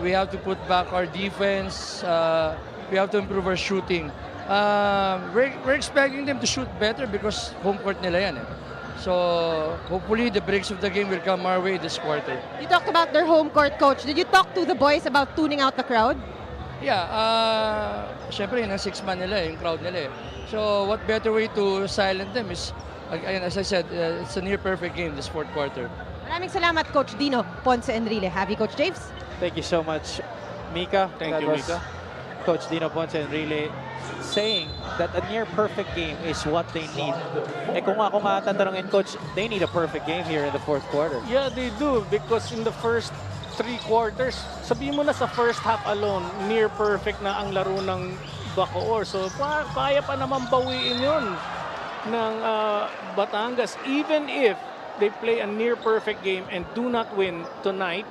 We have to put back our defense. We have to improve our shooting. We're expecting them to shoot better because home court nila yan. So hopefully the breaks of the game will come our way this quarter. You talked about their home court, coach. Did you talk to the boys about tuning out the crowd? Yeah, syempre yun ang 6-man nila, yung crowd nila. So what better way to silence them is, again, as I said, it's a near-perfect game this fourth quarter. Maraming salamat, Coach Dino Ponce Enrile. Have you, Coach James? Thank you so much, Mika. Thank you, Mika. Coach Dino Ponce Enrile saying that a near-perfect game is what they need. Kung ako tatanungin, Coach, they need a perfect game here in the fourth quarter. Yeah, they do, because in the first 3 quarters, sabihin mo na sa first half alone, near perfect na ang laro ng Bacoor. So kaya pa naman bawiin yun ng Batangas. Even if they play a near perfect game and do not win tonight,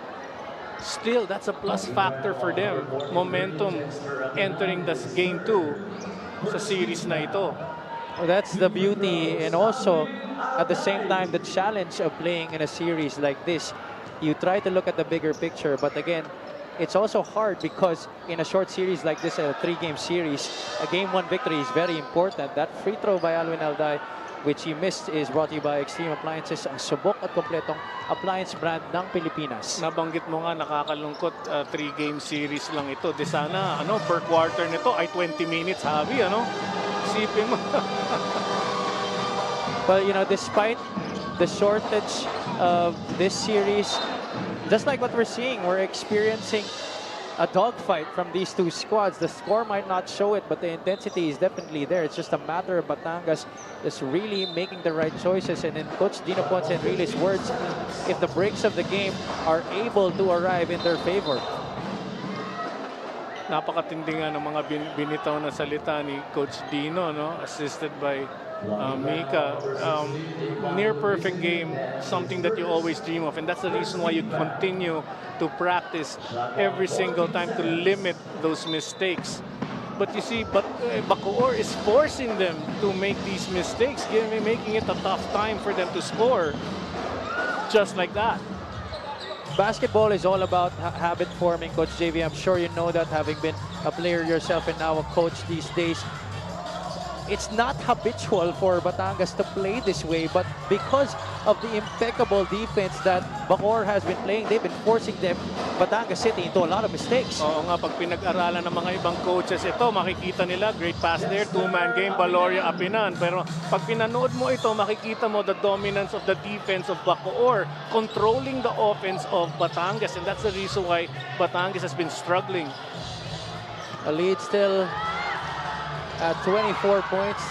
still that's a plus factor for them. Momentum entering the game 2 sa series na ito. Well, that's the beauty, and also at the same time the challenge of playing in a series like this. You try to look at the bigger picture, but again, it's also hard because in a short series like this, a 3-game series, a Game 1 victory is very important. That free throw by Alwin Alday, which he missed, is brought to you by Extreme Appliances, ang subok at kompletong appliance brand ng Pilipinas. Nabanggit mo nga, nakakalungkot, 3-game series lang ito. Di sana, per quarter nito ay 20 minutes, Javi, Isipin mo. But, despite the shortage of this series, just like what we're seeing, we're experiencing a dogfight from these 2 squads. The score might not show it, but the intensity is definitely there. It's just a matter of Batangas just really making the right choices. And in Coach Dino Ponce Enrile's words, if the breaks of the game are able to arrive in their favor. Napakatindi nga ng mga binitaw na salita ni Coach Dino, assisted by Mika. Near perfect game, something that you always dream of, and that's the reason why you continue to practice every single time to limit those mistakes. But you see, Bacoor is forcing them to make these mistakes, making it a tough time for them to score just like that. Basketball is all about habit forming, Coach JV. I'm sure you know that, having been a player yourself and now a coach these days. It's not habitual for Batangas to play this way, but because of the impeccable defense that Bacoor has been playing, they've been forcing them, Batangas City, into a lot of mistakes. Oo nga, pag pinag-aralan ng mga ibang coaches ito, makikita nila, great pass there, 2-man game, Valoria Apinan. Pero pag pinanood mo ito, makikita mo the dominance of the defense of Bacoor, controlling the offense of Batangas, and that's the reason why Batangas has been struggling. A lead still at 24 points.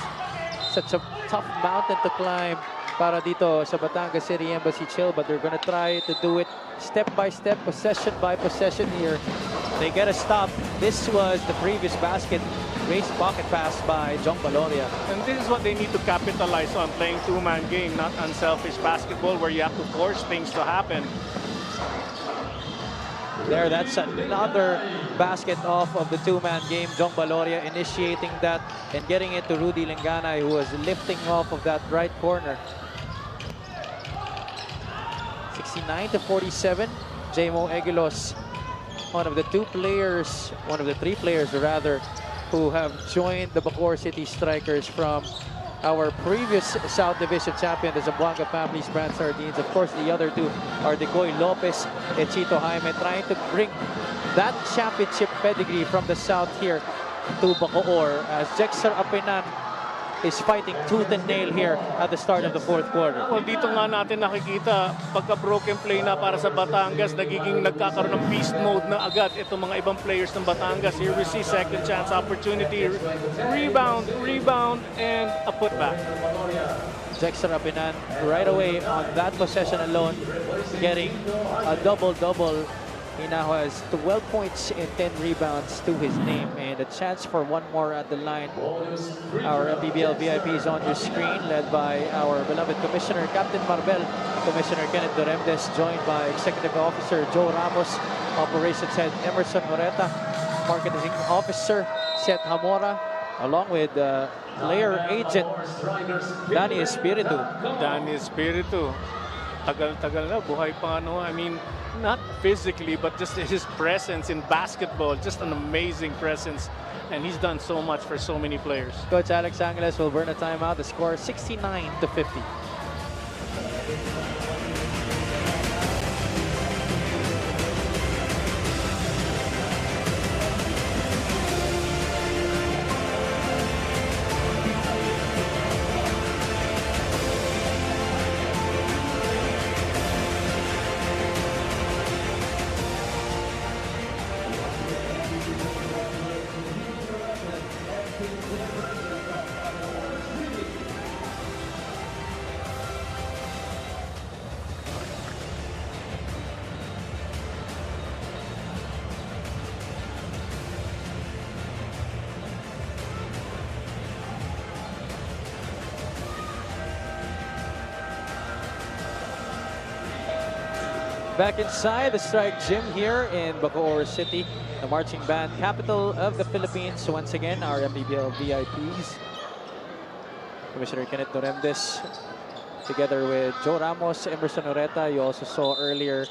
Such a tough mountain to climb para dito sa Batangas City Embassy Chill, but they're gonna try to do it step by step, possession by possession here. They get a stop. This was the previous basket, raised pocket pass by John Valoria. And this is what they need to capitalize on, playing 2-man game, not unselfish basketball where you have to force things to happen. There, that's another basket off of the 2-man game. John Valoria initiating that and getting it to Rudy Lingana, who was lifting off of that right corner. 69-47. J-Mo Eguilos, one of the 3 players rather, who have joined the Bacoor City Strikers from our previous South Division champion, the Zamboanga Family's Brand Sardines. Of course, the other 2 are Decoy Lopez and Chito Jaime, trying to bring that championship pedigree from the South here to Bacoor, as Jexer Apinan is fighting tooth and nail here at the start of the fourth quarter. Well, dito nga natin nakikita, pagka broken play na para sa Batangas, nagkakaroon ng beast mode na agad itong mga ibang players ng Batangas. Here we see second chance opportunity, rebound, and a putback. Dexter Apinan right away on that possession alone, getting a double-double. He now has 12 points and 10 rebounds to his name, and a chance for one more at the line. Our Mpbl VIP is on your screen, led by our beloved Commissioner, Captain Mpbl, Commissioner Kenneth Doremdes, joined by Executive Officer Joe Ramos, Operations Head Emerson Moreta, Marketing Officer Seth Hamora, along with player agent Danny Espiritu. Danny Espiritu. Tagal-tagal na, buhay pa ano. I mean, not physically, but just his presence in basketball, just an amazing presence. And he's done so much for so many players. Coach Alex Angeles will burn a timeout. The score 69-50. Back inside the Strike Gym here in Bacoor City, the marching band capital of the Philippines. Once again, our Mpbl VIPs. Commissioner Kenneth Doremdes, together with Joe Ramos, Emerson Oreta. You also saw earlier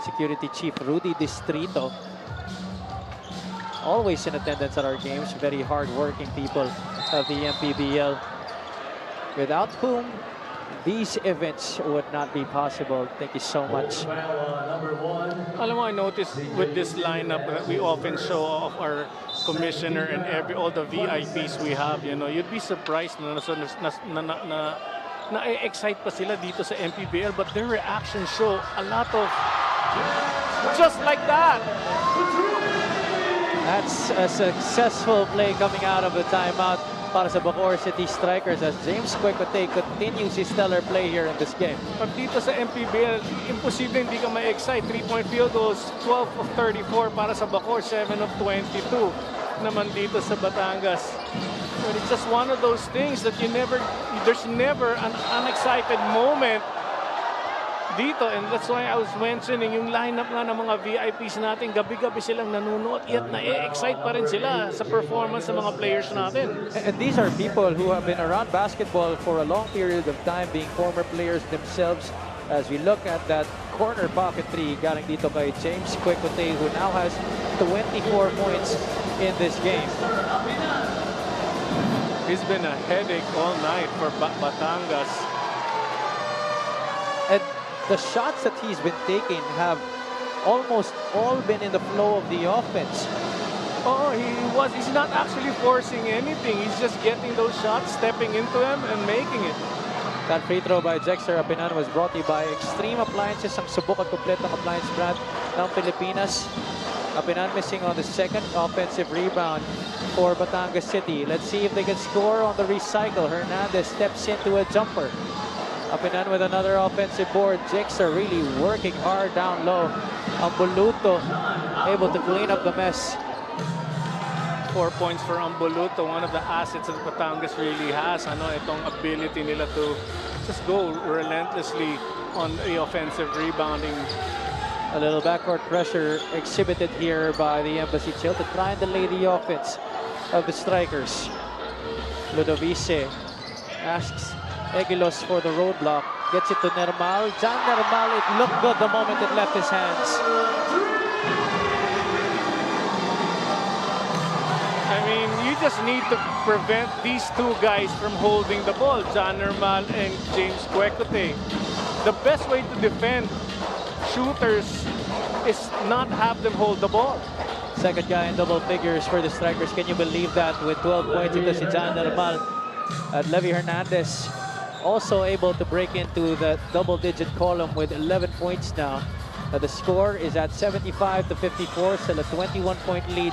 Security Chief Rudy Distrito. Always in attendance at our games. Very hard-working people of the Mpbl, without whom these events would not be possible. Thank you so much. Alam mo, I noticed with this lineup that we often show off our commissioner and all the VIPs we have, you know, you'd be surprised na-excite pa sila dito sa MPBL, but their reactions show a lot of just like that. That's a successful play coming out of the timeout para sa Bacoor City Strikers as James Quecote continues his stellar play here in this game. Pag dito sa MPBL, imposible hindi ka ma-excite. 3-point field goals, 12 of 34 para sa Bacoor, 7 of 22 naman dito sa Batangas. But it's just one of those things that there's never an unexcited moment dito, and that's why I was mentioning yung lineup nga ng mga VIPs natin, gabi-gabi silang nanonood, yet na-excite pa rin sila sa performance ng mga players natin. And these are people who have been around basketball for a long period of time, being former players themselves. As we look at that corner pocket three, galing dito kay James Quecote, who now has 24 points in this game. It's been a headache all night for Batangas. And the shots that he's been taking have almost all been in the flow of the offense. Oh, he's not actually forcing anything. He's just getting those shots, stepping into them, and making it. That free throw by Dexter Apinan was brought to you by Extreme Appliances, ang subok at kompletong appliance brand ng Pilipinas. Apinan missing on the second offensive rebound for Batangas City. Let's see if they can score on the recycle. Hernandez steps into a jumper. Apinan with another offensive board. Dexter really working hard down low. Ambuluto able to clean up the mess. 4 points for Ambuluto, one of the assets that Batangas really has. Itong ability nila to just go relentlessly on the offensive rebounding. A little backcourt pressure exhibited here by the Embassy Chill to try and delay the offense of the Strikers. Ludovice asks Egilos for the roadblock. Gets it to Nermal. John Nermal, it looked good the moment it left his hands. I mean, you just need to prevent these two guys from holding the ball, John Nermal and James Quecote. The best way to defend shooters is not have them hold the ball. Second guy in double figures for the Strikers. Can you believe that? With 12 points, ito si John Nermal. Levy Hernandez also able to break into the double-digit column with 11 points now. The score is at 75-54, still a 21-point lead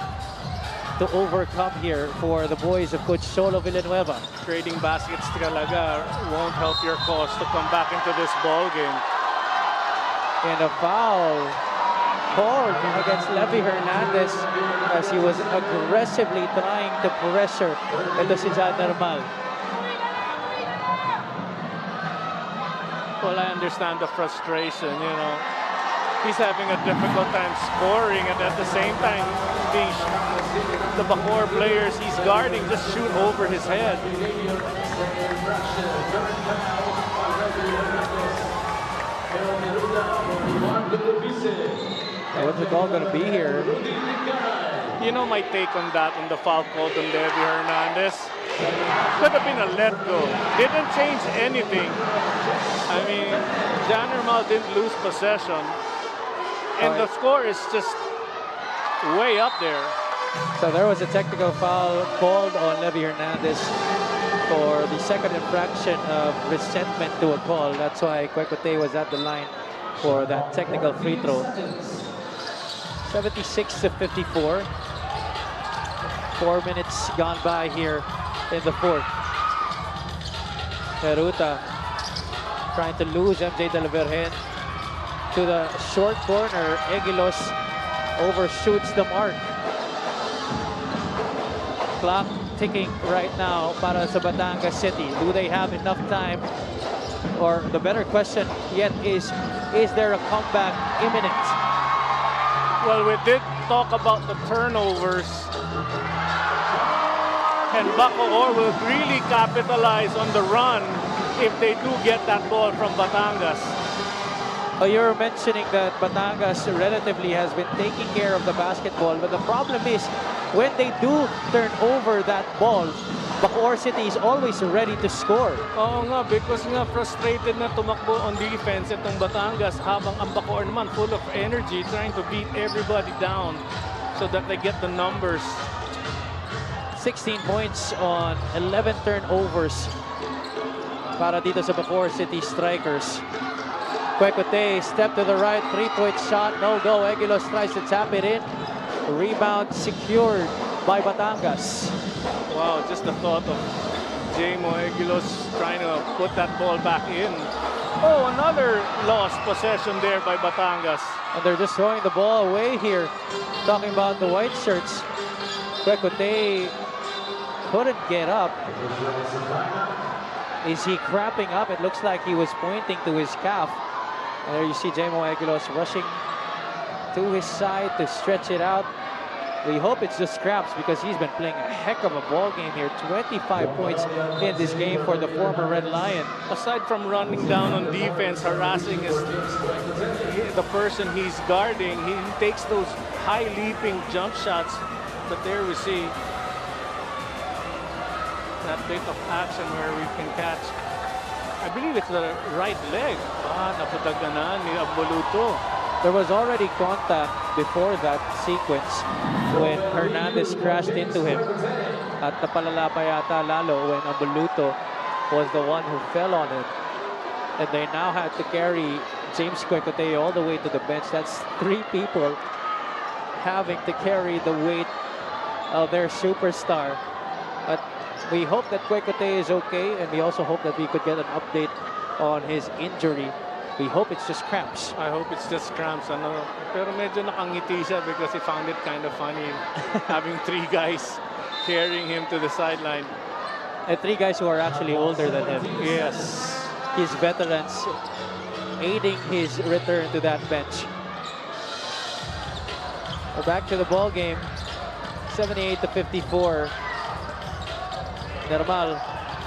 to overcome here for the boys of Coach Solo Villanueva. Trading baskets talaga won't help your cause to come back into this ball game. And a foul called against Levy Hernandez as he was aggressively trying to pressure ito si Jan Normal. Well, I understand the frustration, you know. He's having a difficult time scoring, and at the same time, the Bacoor players he's guarding just shoot over his head. What's the call going to be here? You know my take on that, on the foul called on Levy Hernandez. Could have been a let go. Didn't change anything. I mean, Jan Normal didn't lose possession. And the score is just way up there. So there was a technical foul called on Levy Hernandez for the second infraction of resentment to a call. That's why Kwekotey was at the line for that technical free throw. 76-54. 4 minutes gone by here in the fourth. Peruta trying to lose MJ De La Virgen to the short corner. Eguilos overshoots the mark. Clock ticking right now para sa Batangas City. Do they have enough time? Or the better question yet is there a comeback imminent? Well, we did talk about the turnovers. And Bacoor will really capitalize on the run if they do get that ball from Batangas. Oh, you're mentioning that Batangas relatively has been taking care of the basketball, but the problem is when they do turn over that ball, Bacoor City is always ready to score. Oo nga, because nga frustrated na tumakbo on defense itong Batangas habang ang Bacoor naman full of energy trying to beat everybody down so that they get the numbers. 16 points on 11 turnovers para dito sa Bacoor City Strikers. Kwekotey, step to the right, three-point shot, no go. Eguilos tries to tap it in. Rebound secured by Batangas. Wow, just the thought of Jamo Eguilos trying to put that ball back in. Oh, another lost possession there by Batangas. And they're just throwing the ball away here. Talking about the white shirts. Kwekotey couldn't get up. Is he cramping up? It looks like he was pointing to his calf. And there you see Jamo Eguilos rushing to his side to stretch it out. We hope it's just scraps because he's been playing a heck of a ball game here. 25 points in this game for the former Red Lion. Aside from running down on defense, harassing the person he's guarding, he takes those high leaping jump shots. But there we see that bit of action where we can catch, I believe it's the right leg. Naputaganan ni Aboluto. There was already contact before that sequence when Hernandez crashed into him. At napalala pa yata lalo when Aboluto was the one who fell on him. And they now had to carry James Kwekotey all the way to the bench. That's 3 people having to carry the weight of their superstar. But we hope that Kwekotey is okay, and we also hope that we could get an update on his injury. We hope it's just cramps. I hope it's just cramps. Pero medyo nakangiti siya because he found it kind of funny having 3 guys carrying him to the sideline. And 3 guys who are actually older than him. Yes. His veterans aiding his return to that bench. We're back to the ball game. 78-54. Normal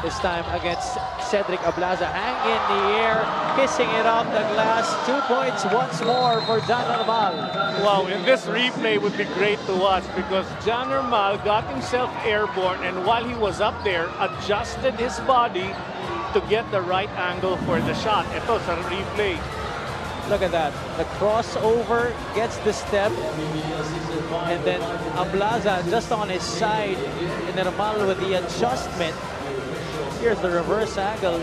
this time against Cedric Ablaza. Hang in the air, kissing it off the glass. 2 points once more for Jan Normal. Wow, and this replay would be great to watch because Jan Normal got himself airborne, and while he was up there, adjusted his body to get the right angle for the shot. Ito sa replay. Look at that. The crossover gets the step. And then Ablaza just on his side. And Normal with the adjustment Here's the reverse angle.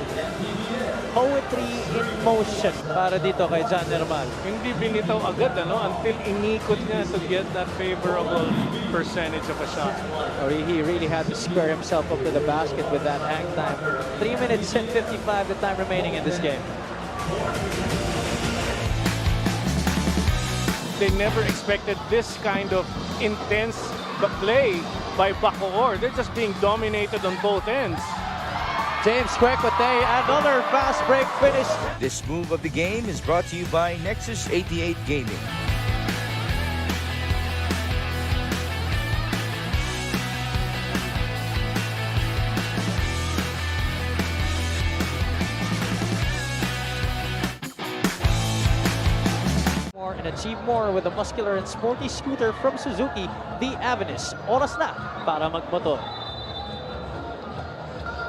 Poetry in motion para dito kay John Nermal. Hindi binitaw agad until inikot niya to get that favorable percentage of a shot. Or he really had to square himself up to the basket with that hang time. 3 minutes and 55 the time remaining in this game. They never expected this kind of intense play by Bacoor. They're just being dominated on both ends. James Quecote, another fast break finish. This move of the game is brought to you by Nexus 88 Gaming. More and achieve more with a muscular and sporty scooter from Suzuki, the Avenus. Oras na para magmotor.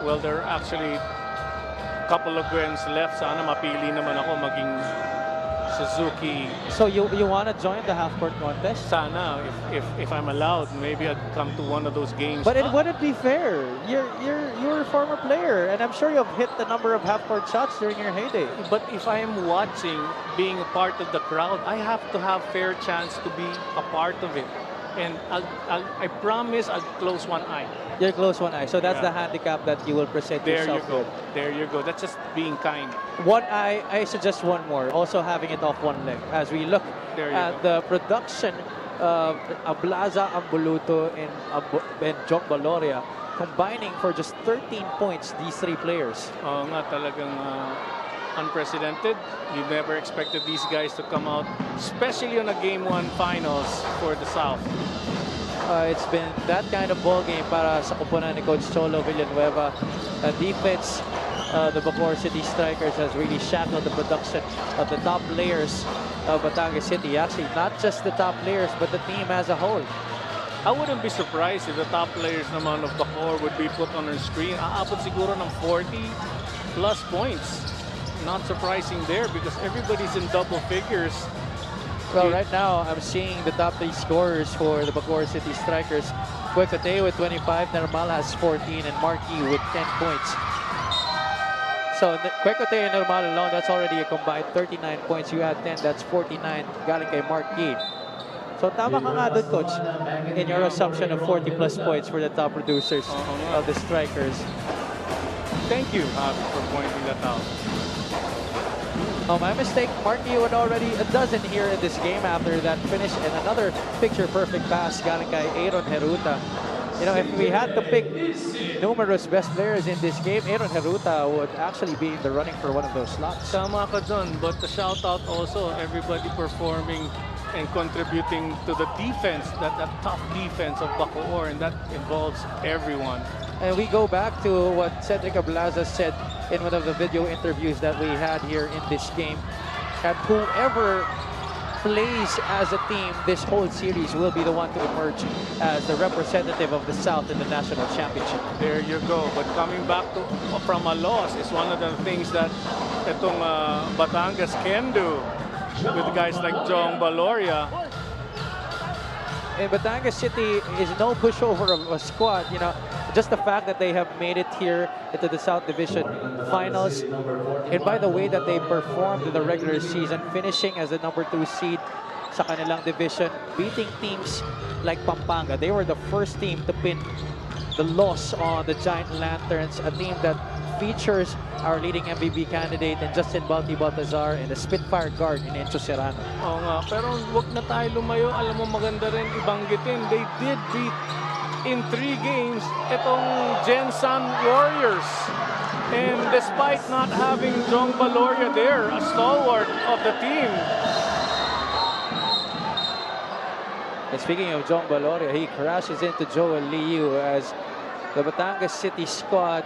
Well, there are actually a couple of games left. Sana mapili naman ako maging Suzuki. So you want to join the half-court contest? Sana, if I'm allowed, maybe I'd come to one of those games. But it wouldn't be fair. You're a former player, and I'm sure you've hit the number of half-court shots during your heyday. But if I am watching, being a part of the crowd, I have to have fair chance to be a part of it. And I promise I'll close one eye. You'll close one eye. So that's the handicap that you will present There yourself you go. with. There you go. That's just being kind. One eye, I suggest one more. Also having it off one leg. As we look at the production of Ablaza Ambuluto and Jong Baloria combining for just 13 points, these three players. Oo nga, talagang unprecedented. You never expected these guys to come out, especially on a Game 1 finals for the South. It's been that kind of ball game para sa kupunan ni Coach Cholo Villanueva. Defense, the Bacoor City Strikers has really shackled the production of the top players of Batangas City. Actually, not just the top players, but the team as a whole. I wouldn't be surprised if the top players naman of Bacoor would be put on our screen. Aabot siguro ng 40 plus points. Not surprising there because everybody's in double figures. Well, right now, I'm seeing the top three scorers for the Bacoor City Strikers. Quecote with 25, Nermal has 14, and Marquis with 10 points. So, Quecote and Nermal alone, that's already a combined 39 points. You add 10, that's 49, galing kay Marquis. So, tama ka nga dun, Coach, in your assumption of 40 plus points for the top producers of the Strikers. Thank you, for pointing that out. Oh, my mistake. Marquis with already a dozen here in this game after that finish, and another picture-perfect pass galing kay Aaron Heruta. You know, if we had to pick numerous best players in this game, Aaron Heruta would actually be in the running for one of those slots. Tama ka dun, but the shout-out also, everybody performing and contributing to the defense, that tough defense of Bacoor, and that involves everyone. And we go back to what Cedric Ablaza said in one of the video interviews that we had here in this game. And whoever plays as a team this whole series will be the one to emerge as the representative of the South in the national championship. There you go. But coming back from a loss is one of the things that itong Batangas can do with guys like Jong Baloria. And Batangas City is no pushover of a squad, you know. Just the fact that they have made it here into the South Division Finals, and by the way that they performed in the regular season, finishing as the #2 seed sa kanilang division, beating teams like Pampanga. They were the first team to pin the loss on the Giant Lanterns, a team that features our leading MVP candidate in Justin Balti-Baltazar and the Spitfire guard in Encho Serrano. Oo nga, pero wag na tayo lumayo. Alam mo, maganda rin ibanggitin. They did beat in 3 games itong Gensan Warriors. And despite not having Jong Baloria there, a stalwart of the team. And speaking of Jong Baloria, he crashes into Joel Liu as the Batangas City squad.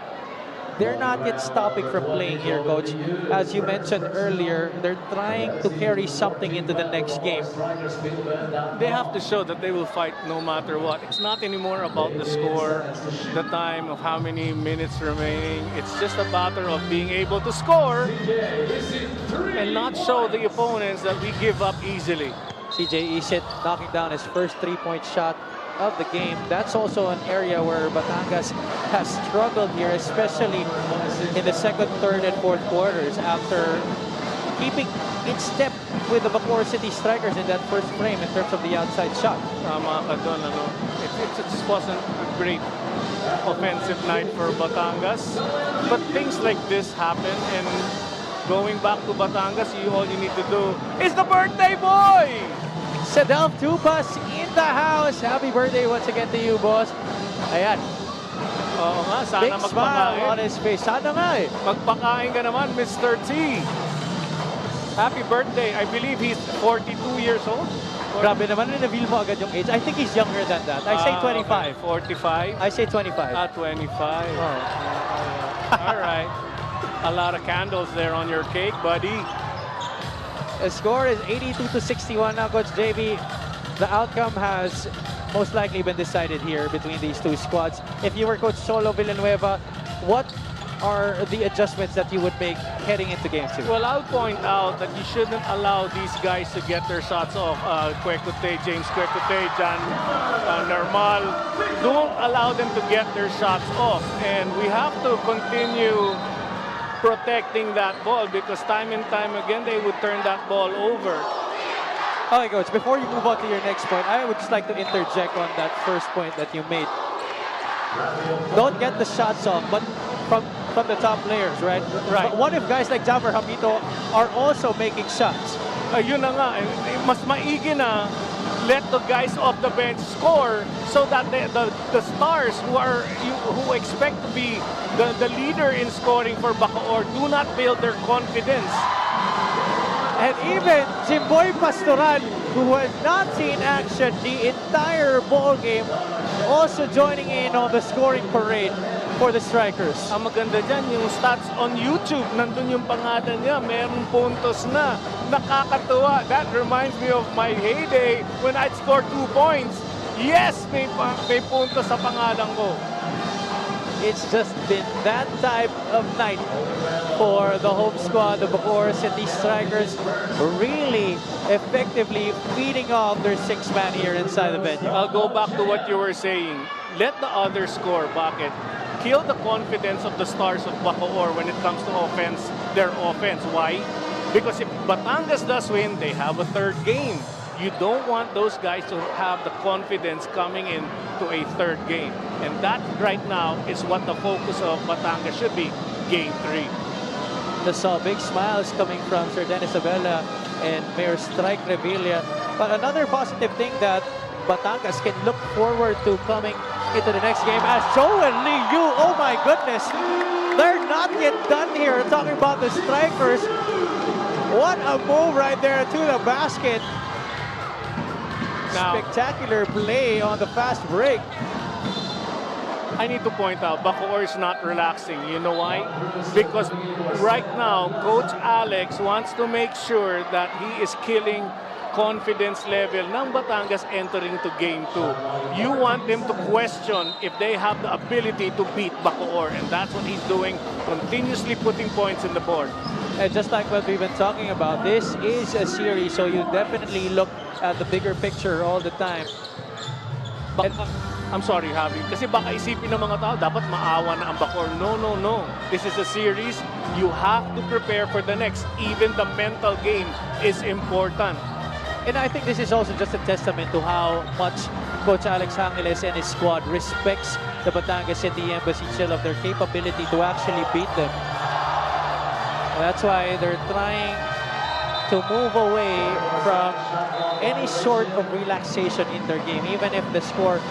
They're not yet stopping from playing here, Coach. As you mentioned earlier, they're trying to carry something into the next game. They have to show that they will fight no matter what. It's not anymore about the score, the time of how many minutes remaining. It's just a matter of being able to score and not show the opponents that we give up easily. CJ Isit knocking down his first 3-point shot of the game. That's also an area where Batangas has struggled here, especially in the second, third, and fourth quarters after keeping in step with the Bacoor City Strikers in that first frame in terms of the outside shot. Tama ka doon, ano. It just wasn't a great offensive night for Batangas. But things like this happen, and going back to Batangas, all you need to do is the birthday boy! Sedel Tupas in the house. Happy birthday once again to you, boss. Ayan. Oo nga, sana Big smile magpakain. on his face. Sana nga eh. Magpakain ka naman, Mr. T. Happy birthday. I believe he's 42 years old. Grabe naman, na-reveal mo agad yung age. I think he's younger than that. I say 25. Okay. 45? I say 25. 25. All right. A lot of candles there on your cake, buddy. The score is 82-61 now, Coach JB. The outcome has most likely been decided here between these two squads. If you were Coach Solo Villanueva, what are the adjustments that you would make heading into Game 2? Well, I'll point out that you shouldn't allow these guys to get their shots off. Kwekute, James Kwekute, Jan Normal. Don't allow them to get their shots off. And we have to continue protecting that ball because time and time again, they would turn that ball over. Okay, Coach, before you move on to your next point, I would just like to interject on that first point that you made. Don't get the shots off, but from the top players, right? Right. But what if guys like Javer Hamito are also making shots? Yun na nga, mas maigi na let the guys off the bench score so that the stars who expect to be the leader in scoring for Bacoor do not build their confidence. And even Jimboy Pastoran, who has not seen action the entire ball game, also joining in on the scoring parade for the Strikers. Ang maganda dyan, yung stats on YouTube, nandun yung pangalan niya, meron puntos na. Nakakatuwa. That reminds me of my heyday when I'd score 2 points. Yes, may puntos sa pangalan ko. It's just been that type of night for the home squad, the Bacoor City Strikers, really effectively feeding off their six-man here inside the venue. I'll go back to what you were saying. Let the others score, bakit? Kill the confidence of the stars of Bacoor when it comes to offense, their offense. Why? Because if Batangas does win, they have a third game. You don't want those guys to have the confidence coming in to a third game. And that right now is what the focus of Batangas should be, Game 3. Just saw big smiles coming from Sir Dennis Abella and Mayor Strike Revilla. But another positive thing that Batangas can look forward to coming into the next game as Joe and Lee Yu, oh my goodness, they're not yet done here. Talking about the Strikers, what a move right there to the basket. Now, spectacular play on the fast break. I need to point out, Bacoor is not relaxing. You know why? Because right now, Coach Alex wants to make sure that he is killing confidence level ng Batangas entering to Game 2. You want them to question if they have the ability to beat Bacoor, and that's what he's doing, continuously putting points in the board. And just like what we've been talking about, this is a series, so you definitely look at the bigger picture all the time. I'm sorry, Javi, kasi baka isipin ng mga tao, dapat maawa na ang Bacoor. No, no, no. This is a series. You have to prepare for the next. Even the mental game is important. And I think this is also just a testament to how much Coach Alex Angeles and his squad respects the Batangas City Embassy Chill of their capability to actually beat them. And that's why they're trying to move away from any sort of relaxation in their game, even if the score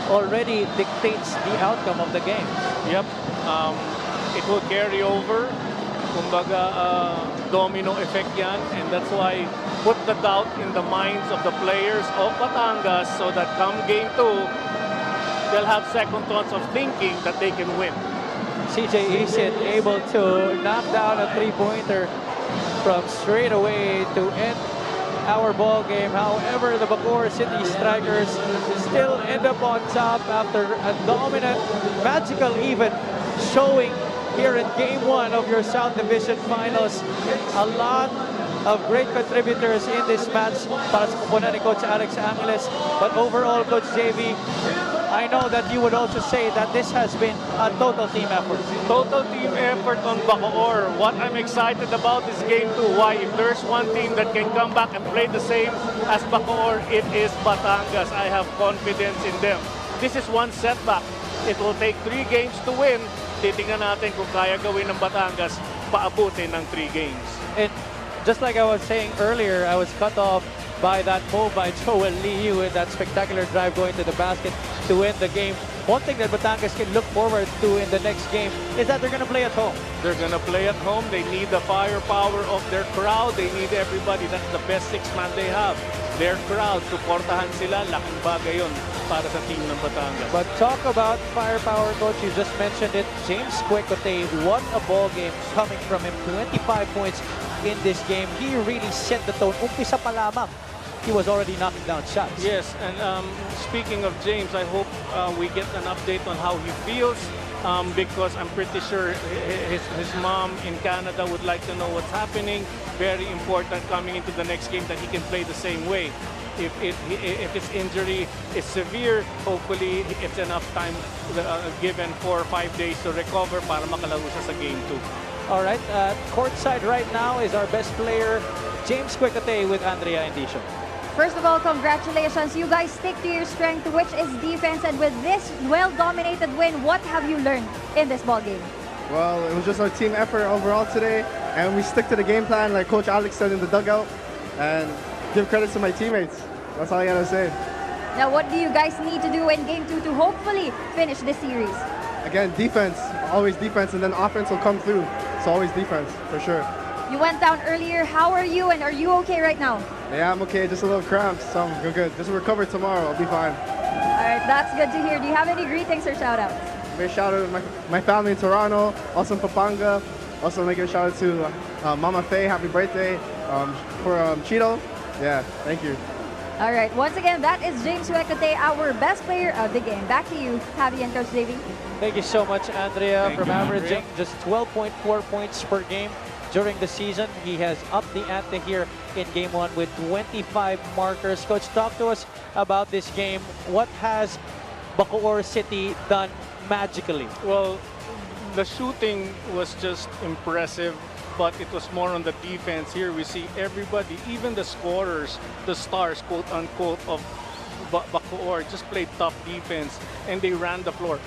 already dictates the outcome of the game. Yep. It will carry over. Kumbaga, domino effect yan. And that's why put the doubt in the minds of the players of Batangas so that come Game 2, they'll have second thoughts of thinking that they can win. CJ Isit able to knock down a three-pointer from straight away to end our ball game. However, the Bacoor City Strikers still end up on top after a dominant, magical even showing here in Game 1 of your South Division Finals. A lot of great contributors in this match para sa kupunan ni Coach Alex Angeles. But overall, Coach JV, I know that you would also say that this has been a total team effort. Total team effort on Bacoor. What I'm excited about is game 2. Why? If there's one team that can come back and play the same as Bacoor, it is Batangas. I have confidence in them. This is one setback. It will take 3 games to win. Titingnan natin kung kaya gawin ng Batangas paabutin ng 3 games. And just like I was saying earlier, I was cut off by that move by Joel Liu with that spectacular drive going to the basket to win the game. One thing that Batangas can look forward to in the next game is that they're going to play at home. They're going to play at home. They need the firepower of their crowd. They need everybody. That's the best 6-man they have. Their crowd, suportahan sila. Laking bagay yun para sa team ng Batangas. But talk about firepower, Coach. You just mentioned it. James Quecote won a ball game coming from him. 25 points in this game. He really set the tone. Umpisa pa lamang, he was already knocking down shots. Yes, and speaking of James, I hope we get an update on how he feels because I'm pretty sure his mom in Canada would like to know what's happening. Very important coming into the next game that he can play the same way. If his injury is severe, hopefully it's enough time given 4 or 5 days to recover para makalaro siya sa game 2. All right, courtside right now is our best player, James Quecote with Andrea Indicio. First of all, congratulations. You guys stick to your strength, which is defense. And with this well-dominated win, what have you learned in this ball game? Well, it was just our team effort overall today. And we stick to the game plan like Coach Alex said in the dugout. And give credit to my teammates. That's all I gotta say. Now, what do you guys need to do in game 2 to hopefully finish this series? Again, defense. Always defense. And then offense will come through. It's always defense, for sure. You went down earlier. How are you? And are you okay right now? Yeah, I'm okay. Just a little cramps. So I'm good. Just recover tomorrow. I'll be fine. All right, that's good to hear. Do you have any greetings or shout-outs? Big shout out to my family in Toronto, also in Pampanga. Also, make a shout out to Mama Faye. Happy birthday for Cheeto. Yeah, thank you. All right, once again, that is James Quecote, our best player of the game. Back to you, Javi and Coach Davey. Thank you so much, Andrea, Thank from you, averaging Andrea. just 12.4 points per game during the season. He has upped the ante here in game 1 with 25 markers. Coach, talk to us about this game. What has Bacoor City done magically? Well, the shooting was just impressive, but it was more on the defense. Here we see everybody, even the scorers, the stars, quote-unquote, of Bacoor, just played tough defense, and they ran the floor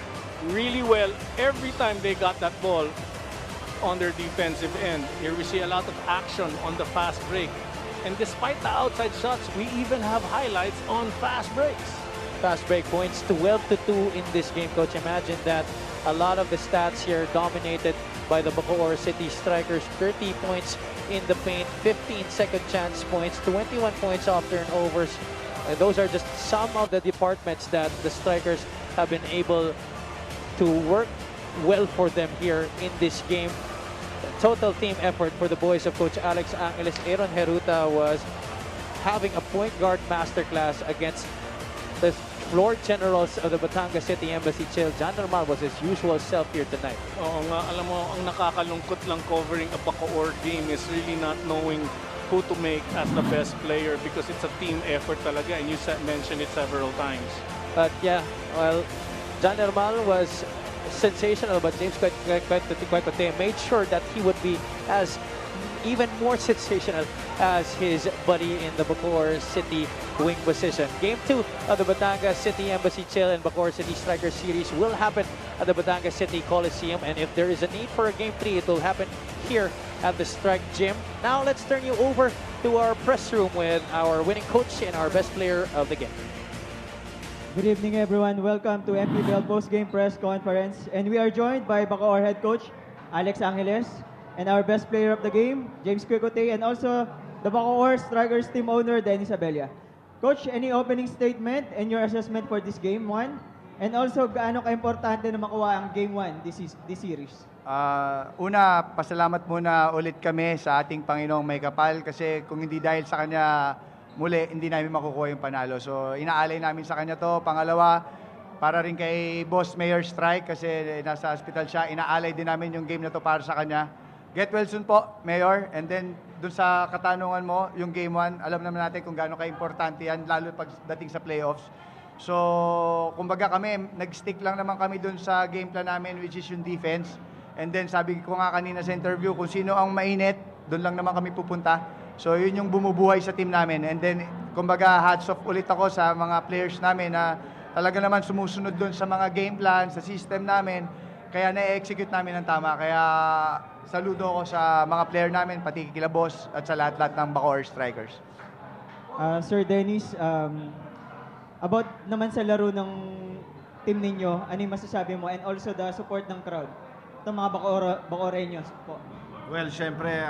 really well every time they got that ball on their defensive end. Here we see a lot of action on the fast break. And despite the outside shots, we even have highlights on fast breaks. Fast break points, 12-2 in this game, Coach. Imagine that a lot of the stats here dominated by the Bacoor City Strikers. 30 points in the paint, 15 second chance points, 21 points off turnovers. Those are just some of the departments that the Strikers have been able to work well for them here in this game. Total team effort for the boys of Coach Alex Angeles. Aaron Heruta was having a point guard masterclass against the floor generals of the Batangas City Embassy Chill. John Normal was his usual self here tonight. Oo nga, alam mo, ang nakakalungkot lang covering a Bacoor game is really not knowing who to make as the best player because it's a team effort talaga, and you mentioned it several times. But yeah, well, John Normal was sensational, but James Quecote made sure that he would be as even more sensational as his buddy in the Bacoor City wing position. Game 2 of the Batangas City Embassy Chill and Bacoor City Striker Series will happen at the Batangas City Coliseum, and if there is a need for a Game 3, it will happen here at the Strike Gym. Now let's turn you over to our press room with our winning coach and our best player of the game. Good evening, everyone. Welcome to Mpbl post-game press conference. And we are joined by Bacoor head coach Alex Angeles and our best player of the game, James Quecote, and also the Bacoor Strikers team owner, Dennis Abella. Coach, any opening statement and your assessment for this game 1? And also, gaano ka-importante na makuha ang game 1 this series? Una, pasalamat muna ulit kami sa ating Panginoong may kapal kasi kung hindi dahil sa Kanya muli, hindi namin makukuha yung panalo. So, inaalay namin sa Kanya to. Pangalawa, para rin kay Boss Mayor Strike kasi nasa hospital siya, inaalay din namin yung game na to para sa Kanya. Get well soon po, Mayor. And then, dun sa katanungan mo, yung Game 1, alam naman natin kung gaano ka-importante yan, lalo pagdating sa playoffs. So, kumbaga kami, nag-stick lang naman kami dun sa game plan namin, which is yung defense. And then, sabi ko nga kanina sa interview, kung sino ang mainit, dun lang naman kami pupunta. So, yun yung bumubuhay sa team namin. And then, kumbaga, hats off ulit ako sa mga players namin na talaga naman sumusunod dun sa mga game plan, sa system namin. Kaya na-execute namin ng tama. Kaya saludo ako sa mga player namin, pati kila boss at sa lahat-lahat ng Bacoor Strikers. Sir Dennis, about naman sa laro ng team ninyo, ano yung masasabi mo? And also the support ng crowd. Itong mga Bacooreños po. Well, syempre,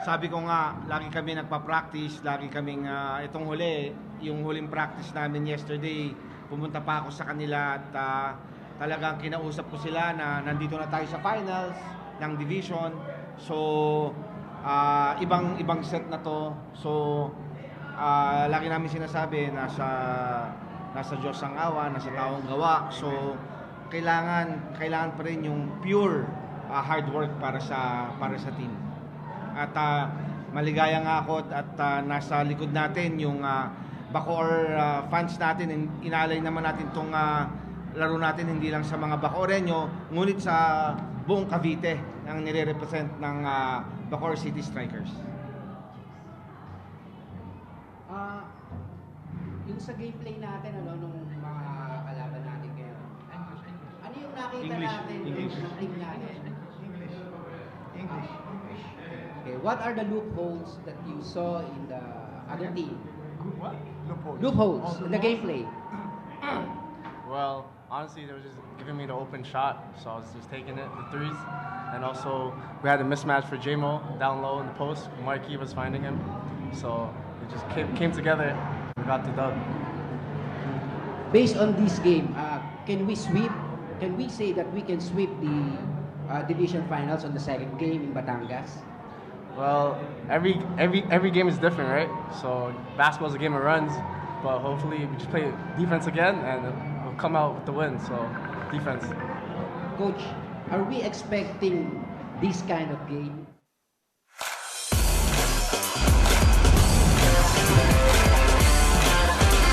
sabi ko nga, lagi kami nagpa-practice, lagi kaming, itong huli, yung huling practice namin yesterday, pumunta pa ako sa kanila at talagang kinausap ko sila na nandito na tayo sa finals ng division. So, ibang set na to. So, lagi namin sinasabi, nasa Diyos ang awa, nasa taong gawa. So, kailangan pa rin yung pure hard work para sa team. At maligaya nga ako at nasa likod natin yung Bacoor fans natin. Inalay naman natin itong laro natin hindi lang sa mga Bacooreño, ngunit sa buong Cavite ang nire-represent ng Bacoor City Strikers. Yung sa gameplay natin, nung mga kalaban natin ngayon, ano yung nakita natin ng team natin? English. Okay, what are the loopholes that you saw in the other team? What? Loopholes in the gameplay. Well, honestly, they were just giving me the open shot, so I was just taking it, the threes. And also, we had a mismatch for J-Mo down low in the post. Marquis was finding him. So it just came together. We got the dub. Based on this game, can we sweep? Can we say that we can sweep the division finals on the second game in Batangas? Well, every game is different, right? So basketball is a game of runs, but hopefully we just play defense again and we'll come out with the win. So defense. Coach, are we expecting this kind of game?